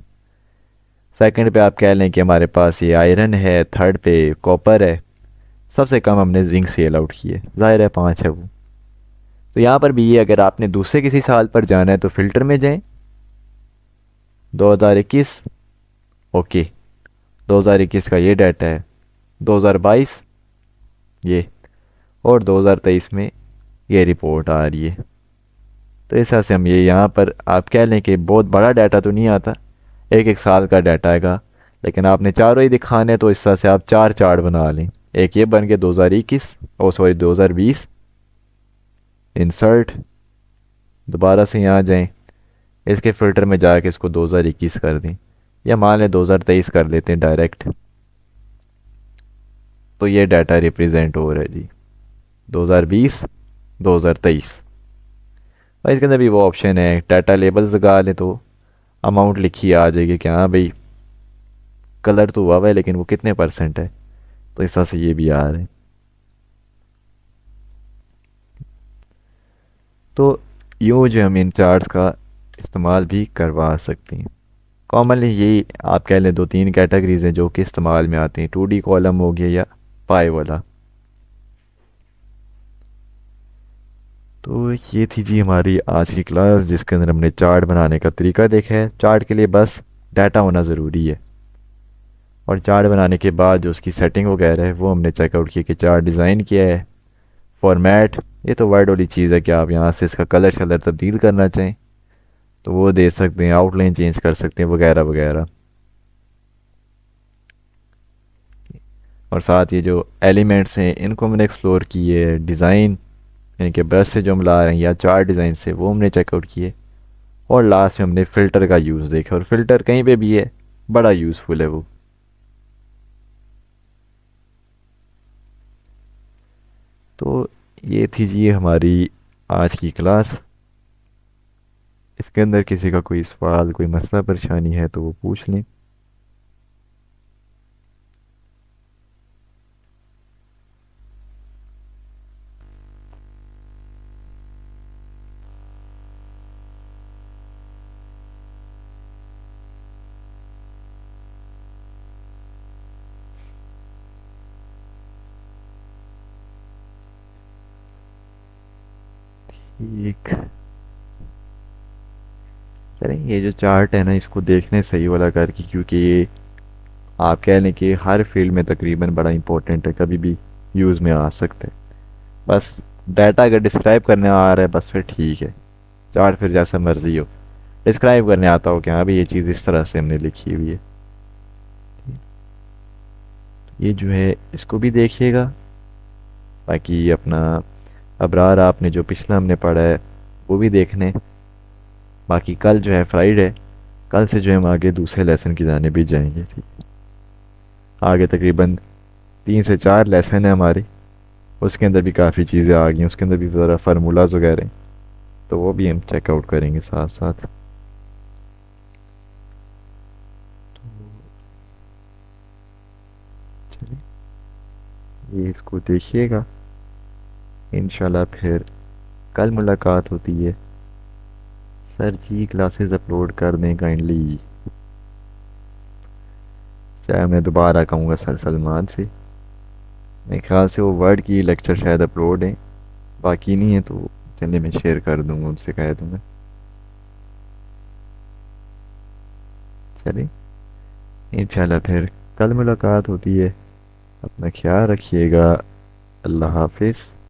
सेकंड पे आप कह लें कि हमारे पास ये आयरन है, थर्ड पे कॉपर है, सबसे कम हमने जिंक सेल आउट की है, ज़ाहिर है 5 है वो। तो यहाँ पर भी ये अगर आपने दूसरे किसी साल पर जाना है तो फ़िल्टर में जाएं, 2021, ओके 2021 का ये डाटा है, 2022 ये, और 2023 में ये रिपोर्ट आ रही है। तो इस तरह से हम ये यहाँ पर आप कह लें कि बहुत बड़ा डाटा तो नहीं आता, एक एक साल का डाटा आएगा, लेकिन आपने चारों ही दिखाने, तो इस तरह से आप चार चार्ट बना लें। एक ये बन के 2021, ओ सॉरी 2020, इंसर्ट, दोबारा से यहाँ जाएं, इसके फ़िल्टर में जाके इसको 2021 कर दें, या मान लें 2023 कर लेते हैं डायरेक्ट। तो ये डाटा रिप्रेजेंट हो रहा है जी, 2020 2023। और इसके अंदर भी वो ऑप्शन है, डाटा लेबल्स लगा लें तो अमाउंट लिखी आ जाएगी कि हाँ भाई कलर तो हुआ हुआ है, लेकिन वो कितने परसेंट है। तो इस तरह से ये भी आ रहा है। तो यूँ जो हम इन चार्ट्स का इस्तेमाल भी करवा सकते हैं। कॉमनली यही आप कह लें, दो तीन कैटेगरीज हैं जो कि इस्तेमाल में आती हैं, 2D कॉलम हो गया या पाई वाला। तो ये थी जी हमारी आज की क्लास, जिसके अंदर हमने चार्ट बनाने का तरीका देखा है। चार्ट के लिए बस डाटा होना ज़रूरी है, और चार्ट बनाने के बाद जो उसकी सेटिंग वगैरह है वो हमने चेकआउट किया कि चार्ट डिज़ाइन किया है। फॉर्मेट, ये तो वर्ड वाली चीज़ है कि आप यहाँ से इसका कलर शलर तब्दील करना चाहें तो वो दे सकते हैं, आउटलाइन चेंज कर सकते हैं वगैरह वगैरह। और साथ ये जो एलिमेंट्स हैं इनको हमने एक्सप्लोर किए, डिज़ाइन यानी कि ब्रश से जो हम ला रहे हैं या चार्ट डिज़ाइन से, वो हमने चेकआउट किए। और लास्ट में हमने फ़िल्टर का यूज़ देखा, और फ़िल्टर कहीं पे भी है, बड़ा यूज़फुल है वो। तो ये थी जी हमारी आज की क्लास। इसके अंदर किसी का कोई सवाल, कोई मसला परेशानी है तो वो पूछ लें। ठीक, चलें, ये जो चार्ट है ना इसको देखने सही वाला करके, क्योंकि ये आप कह लें कि हर फील्ड में तकरीबन बड़ा इंपॉर्टेंट है, कभी भी यूज़ में आ सकता है। बस डाटा अगर डिस्क्राइब करने आ रहा है बस फिर ठीक है, चार्ट फिर जैसा मर्जी हो, डिस्क्राइब करने आता हो कि हाँ भाई ये चीज़ इस तरह से हमने लिखी हुई है। ये जो है इसको भी देखिएगा। बाकी अपना अबरार, आपने जो पिछला हमने पढ़ा है वो भी देखने। बाकी कल जो है फ्राइडे, कल से जो है हम आगे दूसरे लेसन की जाने भी जाएंगे। ठीक है, आगे तकरीबन 3 से 4 लेसन है हमारे, उसके अंदर भी काफ़ी चीज़ें आ गई हैं, उसके अंदर भी ज़रा फार्मूलाज वगैरह हैं, तो वो भी हम चेकआउट करेंगे साथ साथ। चलिए, ये इसको देखिएगा, इंशाल्लाह फिर कल मुलाकात होती है। सर जी क्लासेस अपलोड कर दें काइंडली, चाहे मैं दोबारा कहूँगा सर सलमान से। मेरे ख्याल से वो वर्ड की लेक्चर शायद अपलोड है, बाकी नहीं है तो चलिए मैं शेयर कर दूँगा, उनसे कह दूँगा। चलिए, इंशाल्लाह फिर कल मुलाकात होती है। अपना ख्याल रखिएगा। अल्लाह हाफिज़।